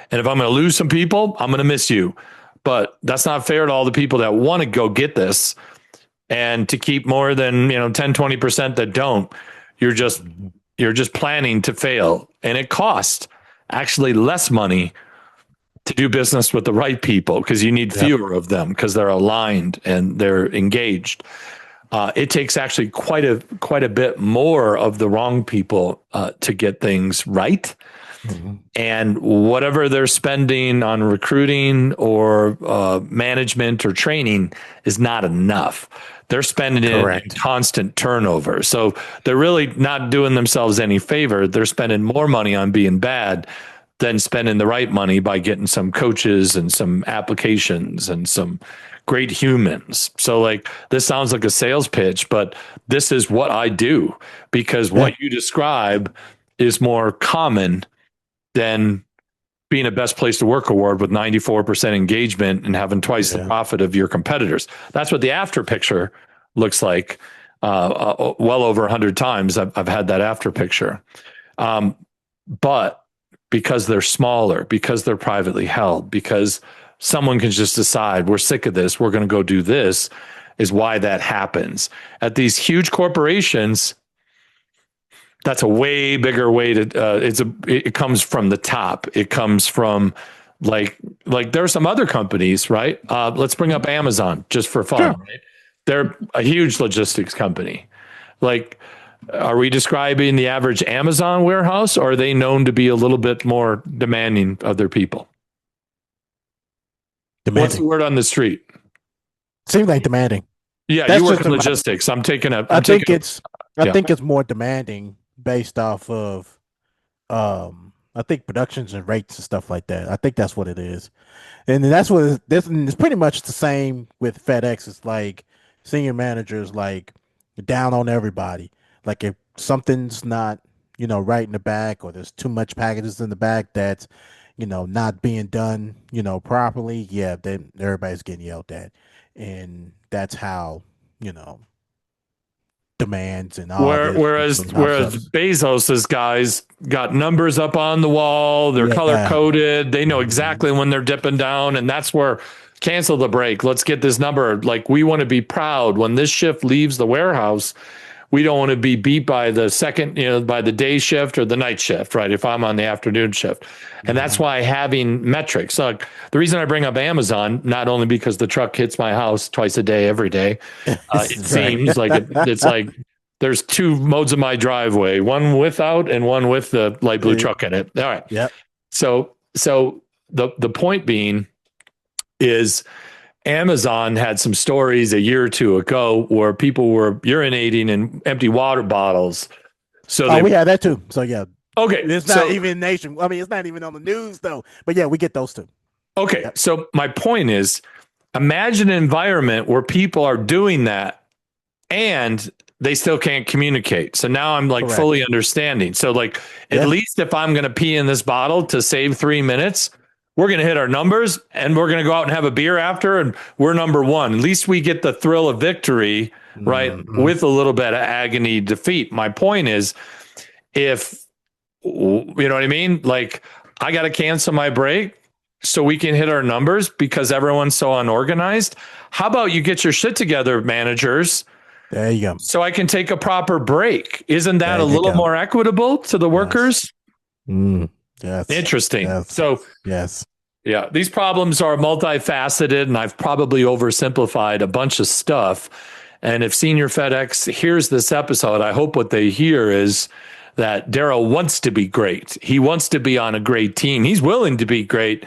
and if I'm going to lose some people, I'm going to miss you. But that's not fair to all the people that want to go get this, and to keep more than 10, 20% that don't. You're just planning to fail, and it costs actually less money to do business with the right people because you need fewer of them because they're aligned and they're engaged. It takes actually quite a bit more of the wrong people to get things right. Mm-hmm. And whatever they're spending on recruiting or management or training is not enough. They're spending it in constant turnover. So they're really not doing themselves any favor. They're spending more money on being bad than spending the right money by getting some coaches and some applications and some great humans. So like, this sounds like a sales pitch, but this is what I do, because what you describe is more common than being a best place to work award with 94% engagement and having twice the profit of your competitors. That's what the after picture looks like. Well over 100 times I've had that after picture. But because they're smaller, because they're privately held, because someone can just decide we're sick of this, we're going to go do this, is why that happens. At these huge corporations, that's a way bigger way to, it comes from the top. It comes from like there are some other companies, right? Let's bring up Amazon just for fun. Sure. Right? They're a huge logistics company. Like, are we describing the average Amazon warehouse, or are they known to be a little bit more demanding of their people? Demanding. What's the word on the street? Seems like demanding. Yeah, you work in logistics. I think it's more demanding based off of I think productions and rates and stuff like that. I think that's what it is. And that's what it's pretty much the same with FedEx. It's like senior managers like down on everybody. Like if something's not, right in the back, or there's too much packages in the back that's, not being done, properly, then everybody's getting yelled at. And that's how, demands and all. Whereas Bezos's guys got numbers up on the wall, they're color coded, they know exactly when they're dipping down, and that's where cancel the break. Let's get this number. Like, we want to be proud when this shift leaves the warehouse. We don't want to be beat by the second, by the day shift or the night shift, right? If I'm on the afternoon shift. And that's why having metrics, like the reason I bring up Amazon, not only because the truck hits my house twice a day, every day, it seems like it's like there's two modes of my driveway, one without and one with the light blue truck in it. All right. Yeah. So the point being is, Amazon had some stories a year or two ago where people were urinating in empty water bottles. So we had that too. So okay, it's not even nation. I mean, it's not even on the news though. But we get those too. Okay, so my point is, imagine an environment where people are doing that and they still can't communicate. So now I'm like fully understanding. So like, at least if I'm going to pee in this bottle to save 3 minutes, we're going to hit our numbers and we're going to go out and have a beer after, and we're number one. At least we get the thrill of victory, right? Mm-hmm. With a little bit of agony defeat. My point is, if, you know what I mean? Like, I got to cancel my break so we can hit our numbers because everyone's so unorganized. How about you get your shit together, managers? There you go. So I can take a proper break. Isn't that a little more equitable to the workers? Yes. Interesting. Yes. So, yeah, these problems are multifaceted, and I've probably oversimplified a bunch of stuff. And if Senior FedEx hears this episode, I hope what they hear is that Darrell wants to be great. He wants to be on a great team. He's willing to be great,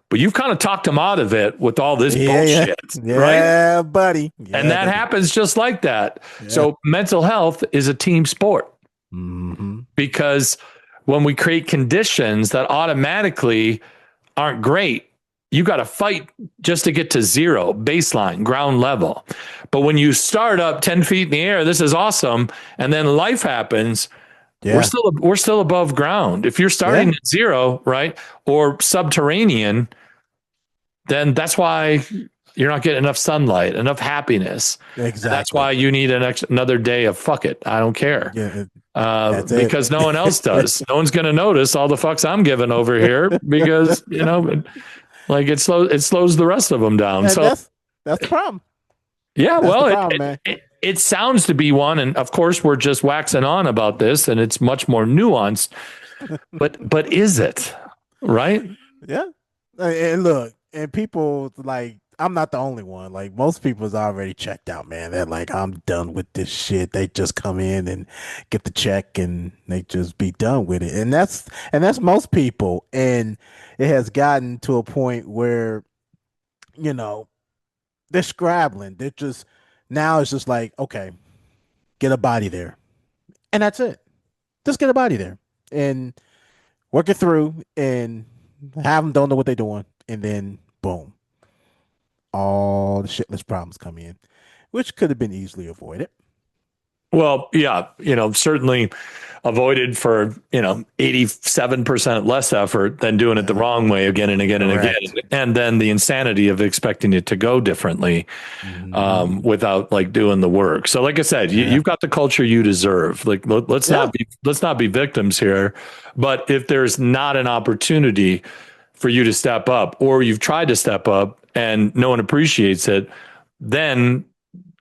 but you've kind of talked him out of it with all this bullshit, right? Yeah, buddy. Yeah, and that happens just like that. Yeah. So mental health is a team sport because when we create conditions that automatically aren't great, you got to fight just to get to zero, baseline, ground level. But when you start up 10 feet in the air, this is awesome. And then life happens. Yeah. we're still above ground. If you're starting Yeah. at zero, right, or subterranean, then that's why you're not getting enough sunlight, enough happiness. And that's why Exactly. you need another day of fuck it. I don't care. Yeah. That's it. Because no one else does. No one's going to notice all the fucks I'm giving over here because, like it slows the rest of them down. And So that's the problem. yeah, That's the well, problem, man. it sounds to be one. And of course, we're just waxing on about this and it's much more nuanced. But is it? Right? Yeah. And look, and people like I'm not the only one. Like most people's already checked out, man. They're like, I'm done with this shit. They just come in and get the check and they just be done with it. And that's most people. And it has gotten to a point where, you know, they're scrabbling. They're just now it's just like, okay, get a body there. And that's it. Just get a body there. And work it through and have them don't know what they're doing. And then boom, all the shitless problems come in, which could have been easily avoided. Well, yeah, certainly avoided for, 87% less effort than doing it the wrong way again and again and again. Correct. And then the insanity of expecting it to go differently Hmm. without like doing the work. So like I said, Yeah. you've got the culture you deserve. Like Yeah. let's not be victims here. But if there's not an opportunity for you to step up or you've tried to step up and no one appreciates it, then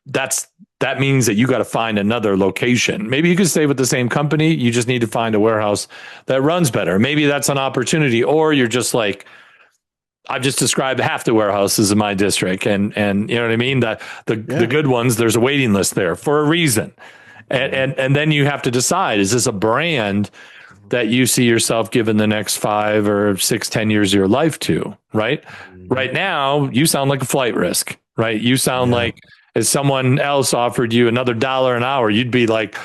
that's that means that you got to find another location. Maybe you could stay with the same company. You just need to find a warehouse that runs better. Maybe that's an opportunity, or you're just like, I've just described half the warehouses in my district, and you know what I mean. The Yeah. good ones, there's a waiting list there for a reason, and then you have to decide: is this a brand that you see yourself giving the next 5 or 6, 10 years of your life to? Right, Hmm. right now, you sound like a flight risk. Right, you sound Yeah. like if someone else offered you another dollar an hour, you'd be like,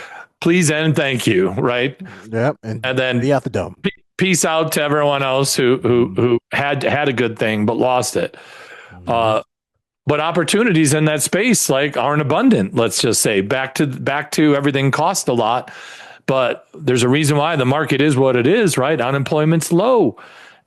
please and thank you. Right, Yep. And and then be out the dump. peace out to everyone else who who Hmm. who had a good thing but lost it. Hmm. Uh, but opportunities in that space like aren't abundant. Let's just say back to everything costs a lot, but there's a reason why the market is what it is. Right, unemployment's low.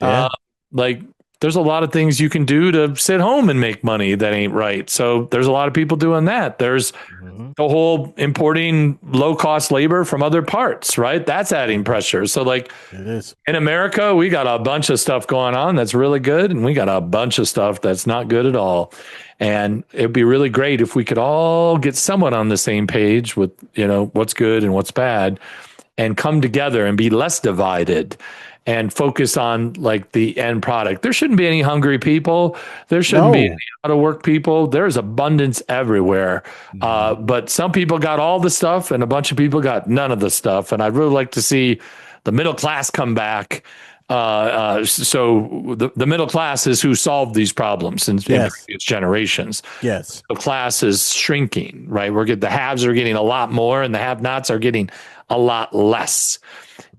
Yeah. Uh, like there's a lot of things you can do to sit home and make money that ain't right. So there's a lot of people doing that. There's Hmm. the whole importing low cost labor from other parts, right? That's adding pressure. So like It is. in America, we got a bunch of stuff going on that's really good, and we got a bunch of stuff that's not good at all. And it'd be really great if we could all get somewhat on the same page with, what's good and what's bad and come together and be less divided and focus on like the end product. There shouldn't be any hungry people. There shouldn't be any No. out of work people. There's abundance everywhere. Hmm. But some people got all the stuff and a bunch of people got none of the stuff. And I'd really like to see the middle class come back. So the middle class is who solved these problems in Yes. previous generations. Yes. The class is shrinking, right? The haves are getting a lot more and the have nots are getting a lot less.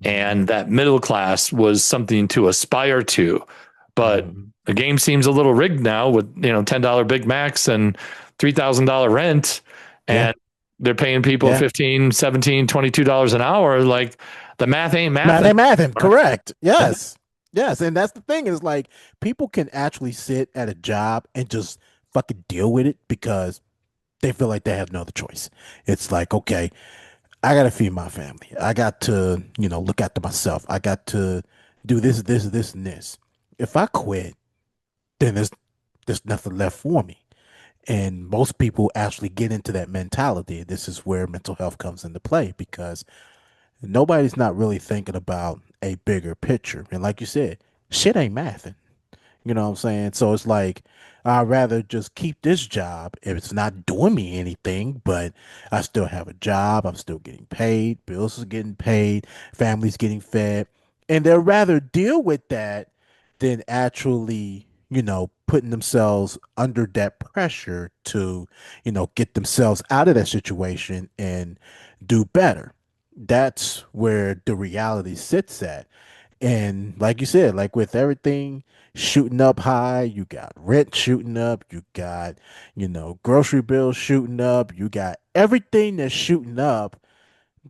And that middle class was something to aspire to. But Hmm. the game seems a little rigged now with, $10 Big Macs and $3,000 rent. Yeah. And they're paying people Yeah. 15, 17, $22 an hour. Like the math ain't Math mathing. ain't mathing. Right? Correct. Yes. Yes. And that's the thing is like people can actually sit at a job and just fucking deal with it because they feel like they have no other choice. It's like, okay, I got to feed my family. I got to, look after myself. I got to do this, this, this, and this. If I quit, then there's nothing left for me. And most people actually get into that mentality. This is where mental health comes into play because nobody's not really thinking about a bigger picture. And like you said, shit ain't mathing. You know what I'm saying? So it's like I'd rather just keep this job if it's not doing me anything, but I still have a job. I'm still getting paid. Bills are getting paid. Family's getting fed. And they'd rather deal with that than actually, putting themselves under that pressure to, get themselves out of that situation and do better. That's where the reality sits at. And like you said, like with everything shooting up high, you got rent shooting up, you got, grocery bills shooting up, you got everything that's shooting up.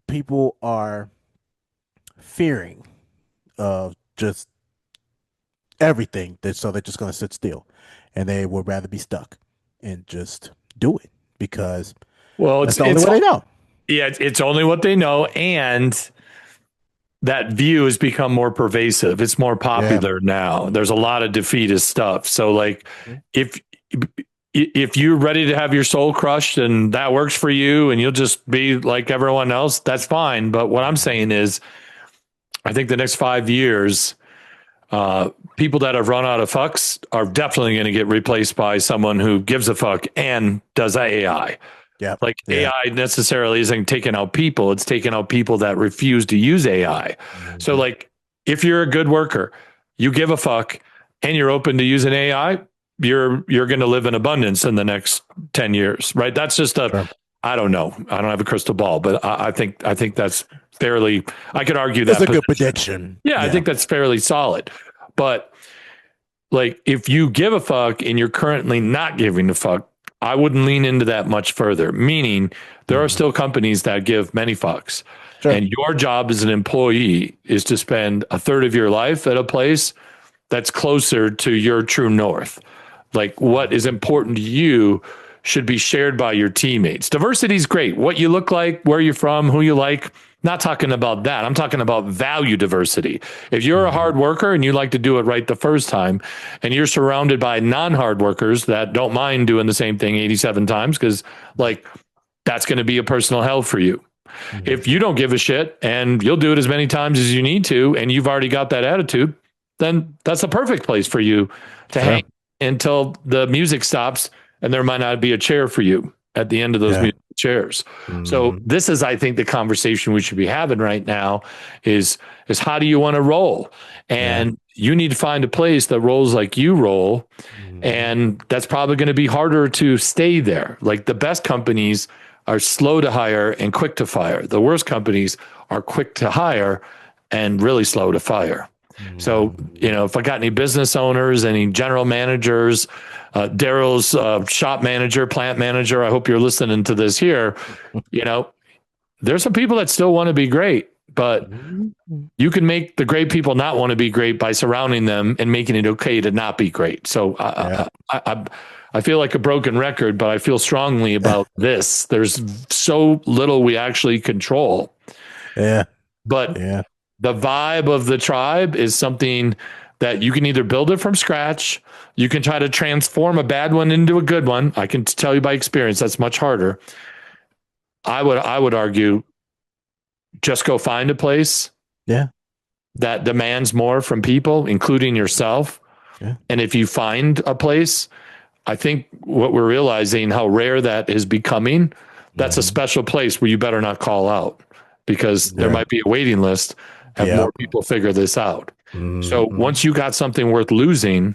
People are fearing of just everything that so they're just going to sit still and they would rather be stuck and just do it because Well, that's the only way they know. yeah, it's only what they know, and that view has become more pervasive. It's more popular now. There's a lot of defeatist stuff. So like if you're ready to have your soul crushed and that works for you and you'll just be like everyone else, that's fine. But what I'm saying is I think the next 5 years, people that have run out of fucks are definitely going to get replaced by someone who gives a fuck and does AI. Yeah. Like AI necessarily isn't taking out people. It's taking out people that refuse to use AI. So like if you're a good worker, you give a fuck and you're open to using AI, you're going to live in abundance in the next 10 years, right? That's just I don't know. I don't have a crystal ball, but I think that's fairly, I could argue that's that a good prediction. Yeah, I think that's fairly solid. But like if you give a fuck and you're currently not giving a fuck, I wouldn't lean into that much further, meaning there are still companies that give many fucks. Sure. And your job as an employee is to spend a third of your life at a place that's closer to your true north. Like what is important to you should be shared by your teammates. Diversity is great. What you look like, where you're from, who you like. Not talking about that. I'm talking about value diversity. If you're a hard worker and you like to do it right the first time, and you're surrounded by non-hard workers that don't mind doing the same thing 87 times, because like that's going to be a personal hell for you. If you don't give a shit and you'll do it as many times as you need to, and you've already got that attitude, then that's a perfect place for you to hang until the music stops and there might not be a chair for you at the end of those music chairs. So this is, I think, the conversation we should be having right now is how do you want to roll? And you need to find a place that rolls like you roll. And that's probably going to be harder to stay there. Like the best companies are slow to hire and quick to fire. The worst companies are quick to hire and really slow to fire. So, if I got any business owners, any general managers, Darrell's shop manager, plant manager, I hope you're listening to this here. There's some people that still want to be great, but you can make the great people not want to be great by surrounding them and making it okay to not be great. So I feel like a broken record, but I feel strongly about this. There's so little we actually control. But the vibe of the tribe is something that you can either build it from scratch. You can try to transform a bad one into a good one. I can tell you by experience, that's much harder. I would argue just go find a place that demands more from people, including yourself. And if you find a place, I think what we're realizing how rare that is becoming, that's a special place where you better not call out because there might be a waiting list. Have more people figure this out. So once you got something worth losing,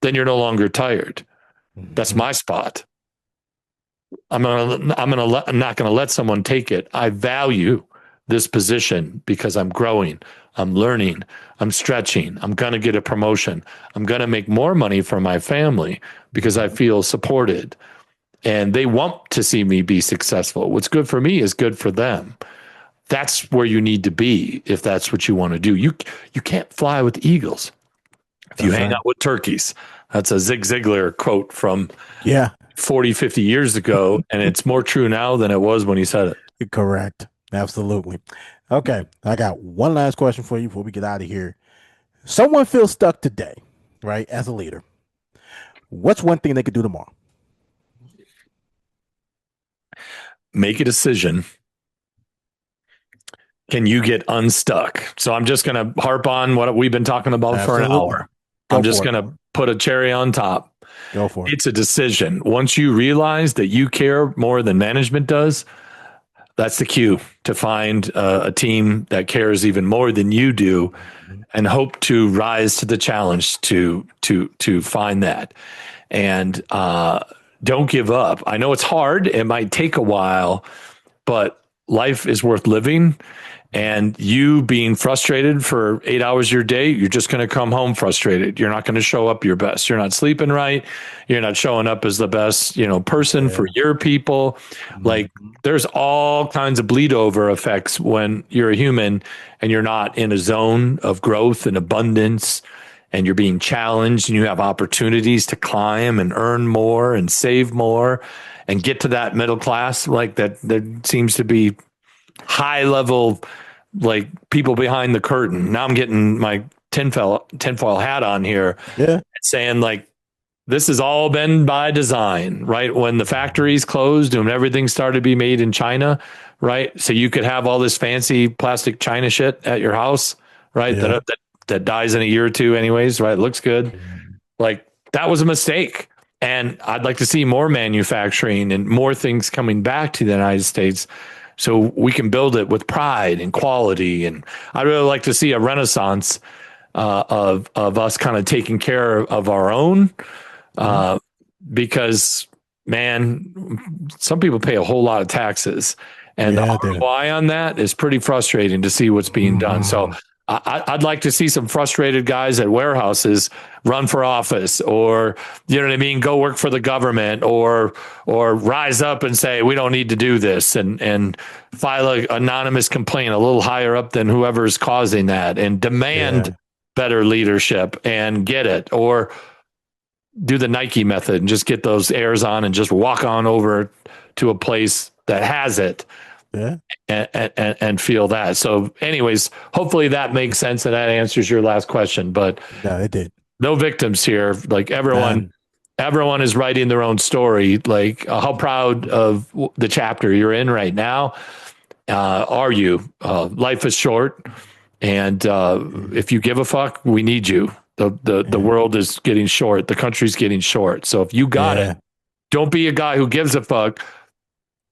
then you're no longer tired. That's my spot. I'm not going to let someone take it. I value this position because I'm growing, I'm learning, I'm stretching, I'm going to get a promotion. I'm going to make more money for my family because I feel supported and they want to see me be successful. What's good for me is good for them. That's where you need to be if that's what you want to do. You can't fly with eagles if you hang out with turkeys. That's a Zig Ziglar quote from 40, 50 years ago, and it's more true now than it was when he said it. Correct. Absolutely. Okay, I got one last question for you before we get out of here. Someone feels stuck today, right, as a leader. What's one thing they could do tomorrow? Make a decision. Can you get unstuck? So I'm just going to harp on what we've been talking about for an hour. I'm just going to put a cherry on top. Go for it. It's a decision. Once you realize that you care more than management does, that's the cue to find a team that cares even more than you do and hope to rise to the challenge to find that. And don't give up. I know it's hard. It might take a while, but life is worth living. And you being frustrated for 8 hours of your day, you're just going to come home frustrated. You're not going to show up your best. You're not sleeping right. You're not showing up as the best, person for Yeah. your people. Like Mhm. there's all kinds of bleed over effects when you're a human and you're not in a zone of growth and abundance and you're being challenged and you have opportunities to climb and earn more and save more and get to that middle class like that there seems to be high level like people behind the curtain. Now I'm getting my tinfoil hat on here Yeah. saying like this has all been by design, right? When the factories closed and everything started to be made in China, right? So you could have all this fancy plastic China shit at your house, right? Yeah. That dies in a year or two anyways, right? It looks good. Mhm. Like that was a mistake. And I'd like to see more manufacturing and more things coming back to the United States so we can build it with pride and quality. And I'd really like to see a renaissance of us kind of taking care of our own Mhm. uh, because, man, some people pay a whole lot of taxes. And the Yeah, they ROI on that is pretty frustrating to see what's being done. So Mhm. I'd like to see some frustrated guys at warehouses run for office, or you know what I mean, go work for the government, or rise up and say we don't need to do this, and file an anonymous complaint a little higher up than whoever's causing that, and demand Yeah. better leadership and get it, or do the Nike method and just get those airs on and just walk on over to a place that has it Yeah. and feel that. So, anyways, hopefully that makes sense and that answers your last question. But No, it did. no victims here. Like None. everyone is writing their own story. Like, how proud of the chapter you're in right now are you? Life is short, and if you give a fuck, we need you. The Yeah. world is getting short. The country's getting short. So if you got it, Yeah. don't be a guy who gives a fuck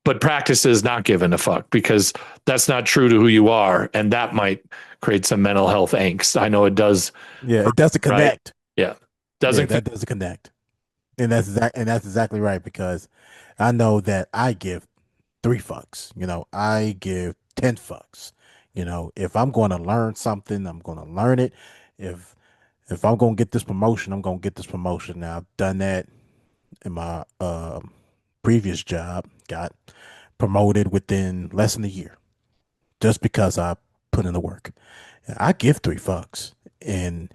but practices not giving a fuck, because that's not true to who you are, and that might create some mental health angst. I know it does. Yeah. It doesn't Right? connect. Yeah, Yeah, doesn't. that doesn't connect. And that's exactly right because I know that I give 3 fucks. I give 10 fucks. If I'm going to learn something, I'm going to learn it. If if I'm going to get this promotion, I'm going to get this promotion. Now I've done that in my previous job. Got promoted within less than a year just because I put in the work. I give 3 fucks, and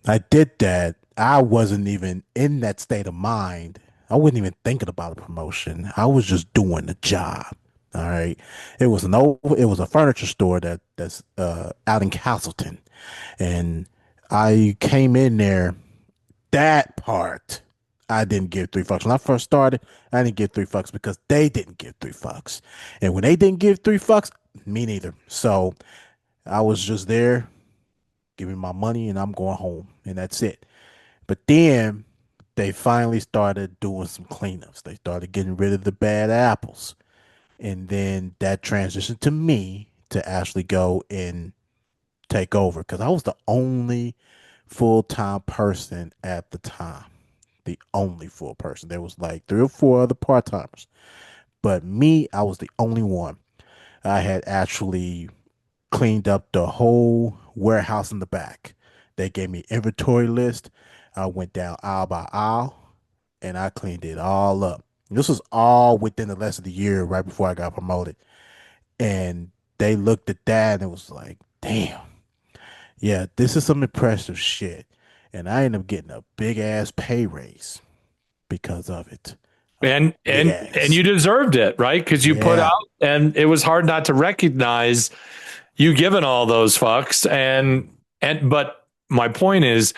I did that. I wasn't even in that state of mind. I wasn't even thinking about a promotion. I was just doing the job. All right. It was a furniture store that's out in Castleton. And I came in there. That part I didn't give 3 fucks. When I first started, I didn't give 3 fucks because they didn't give 3 fucks. And when they didn't give 3 fucks, me neither. So I was just there giving my money and I'm going home. And that's it. But then they finally started doing some cleanups. They started getting rid of the bad apples. And then that transitioned to me to actually go and take over because I was the only full-time person at the time. The only full person. There was like 3 or 4 other part-timers. But me, I was the only one. I had actually cleaned up the whole warehouse in the back. They gave me inventory list. I went down aisle by aisle and I cleaned it all up. This was all within the less of the year right before I got promoted. And they looked at that and it was like, damn, yeah, this is some impressive shit. And I ended up getting a big ass pay raise because of it. Big And ass. you deserved it, right? Because you put out, Yeah. and it was hard not to recognize you giving all those fucks. And but my point is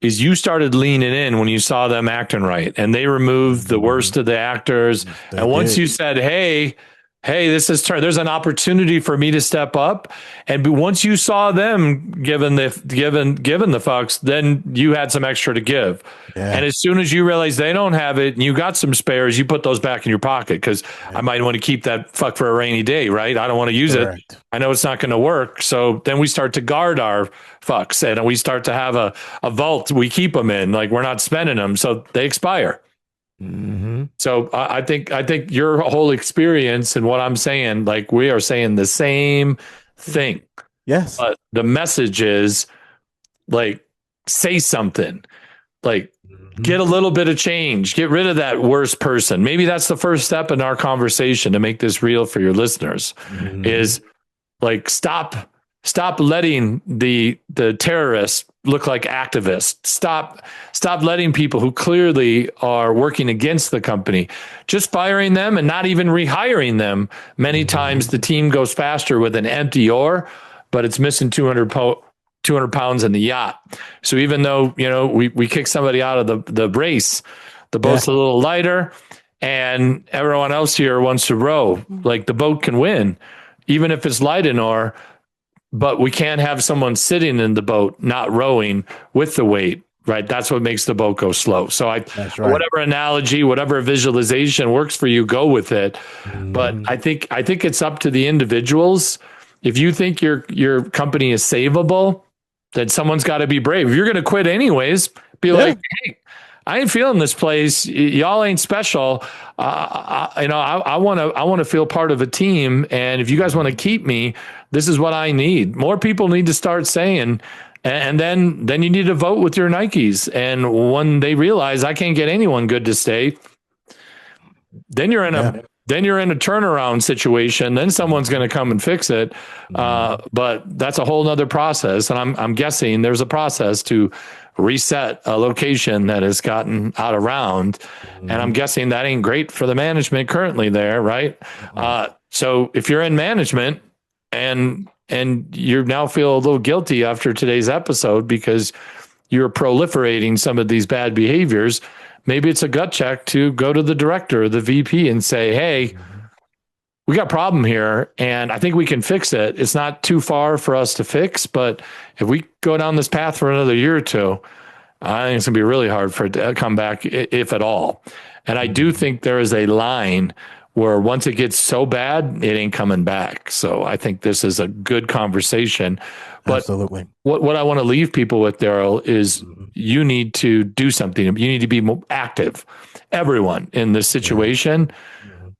you started leaning in when you saw them acting right, and they removed the Mhm. worst of the actors. They And once did. you said, hey, this is turn, there's an opportunity for me to step up. And once you saw them given the fucks, then you had some extra to give. And Yeah. as soon as you realize they don't have it and you got some spares, you put those back in your pocket, because I Yeah. might want to keep that fuck for a rainy day, right? I don't want to use it. Correct. I know it's not going to work. So then we start to guard our fucks, and we start to have a vault we keep them in. Like, we're not spending them, so they expire. Hmm. So I think your whole experience and what I'm saying, like, we are saying the think. Yes. But the message is like, say something, like, get Mhm. a little bit of change, get rid of that worst person. Maybe that's the first step in our conversation to make this real for your listeners Mhm. is like, stop letting the terrorists look like activists. Stop letting people who clearly are working against the company, just firing them and not even rehiring them. Many times the Mhm. team goes faster with an empty oar, but it's missing 200 pounds in the yacht. So even though, we kick somebody out of the race, the Yeah. boat's a little lighter and everyone else here wants to row. Like, the boat can win, even if it's light in oar, but we can't have someone sitting in the boat not rowing with the weight, right? That's what makes the boat go slow. So That's right. whatever analogy, whatever visualization works for you, go with it. But Mhm. I think it's up to the individuals. If you think your company is savable, then someone's got to be brave. If you're going to quit anyways, be Yeah. like, hey, I ain't feeling this place. Y'all ain't special. I want to feel part of a team. And if you guys want to keep me, this is what I need. More people need to start saying, and then you need to vote with your Nikes. And when they realize I can't get anyone good to stay, then you're in Yeah. a turnaround situation. Then someone's going to come and fix it. Mhm. But that's a whole nother process. And I'm guessing there's a process to reset a location that has gotten out of round. And I'm Mhm. guessing that ain't great for the management currently there, right? Mhm. So if you're in management and you now feel a little guilty after today's episode because you're proliferating some of these bad behaviors, maybe it's a gut check to go to the director or the VP and say, hey, Mhm. we got a problem here and I think we can fix it. It's not too far for us to fix, but if we go down this path for another year or two, I think it's going to be really hard for it to come back, if at all. And I do Mhm. think there is a line where once it gets so bad, it ain't coming back. So I think this is a good conversation. But Absolutely. what I want to leave people with, Darrell, is Mhm. you need to do something. You need to be more active. Everyone in this Yeah. situation, Mhm.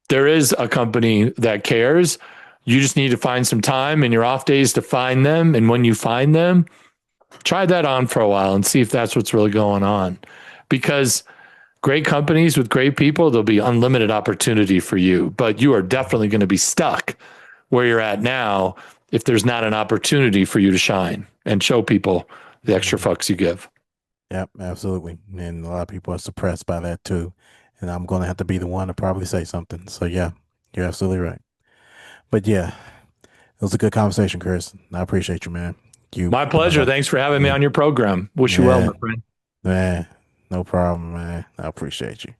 there is a company that cares. You just need to find some time in your off days to find them. And when you find them, try that on for a while and see if that's what's really going on. Because great companies with great people, there'll be unlimited opportunity for you, but you are definitely going to be stuck where you're at now if there's not an opportunity for you to shine and show people the extra Mhm. fucks you give. Yep, absolutely. And a lot of people are suppressed by that too. And I'm going to have to be the one to probably say something. So, yeah, you're absolutely right. But yeah, it was a good conversation, Chris. I appreciate you, man. You, My pleasure. Thanks for having me yeah, on your program. Wish you well, yeah, my friend. man, no problem, man. I appreciate you.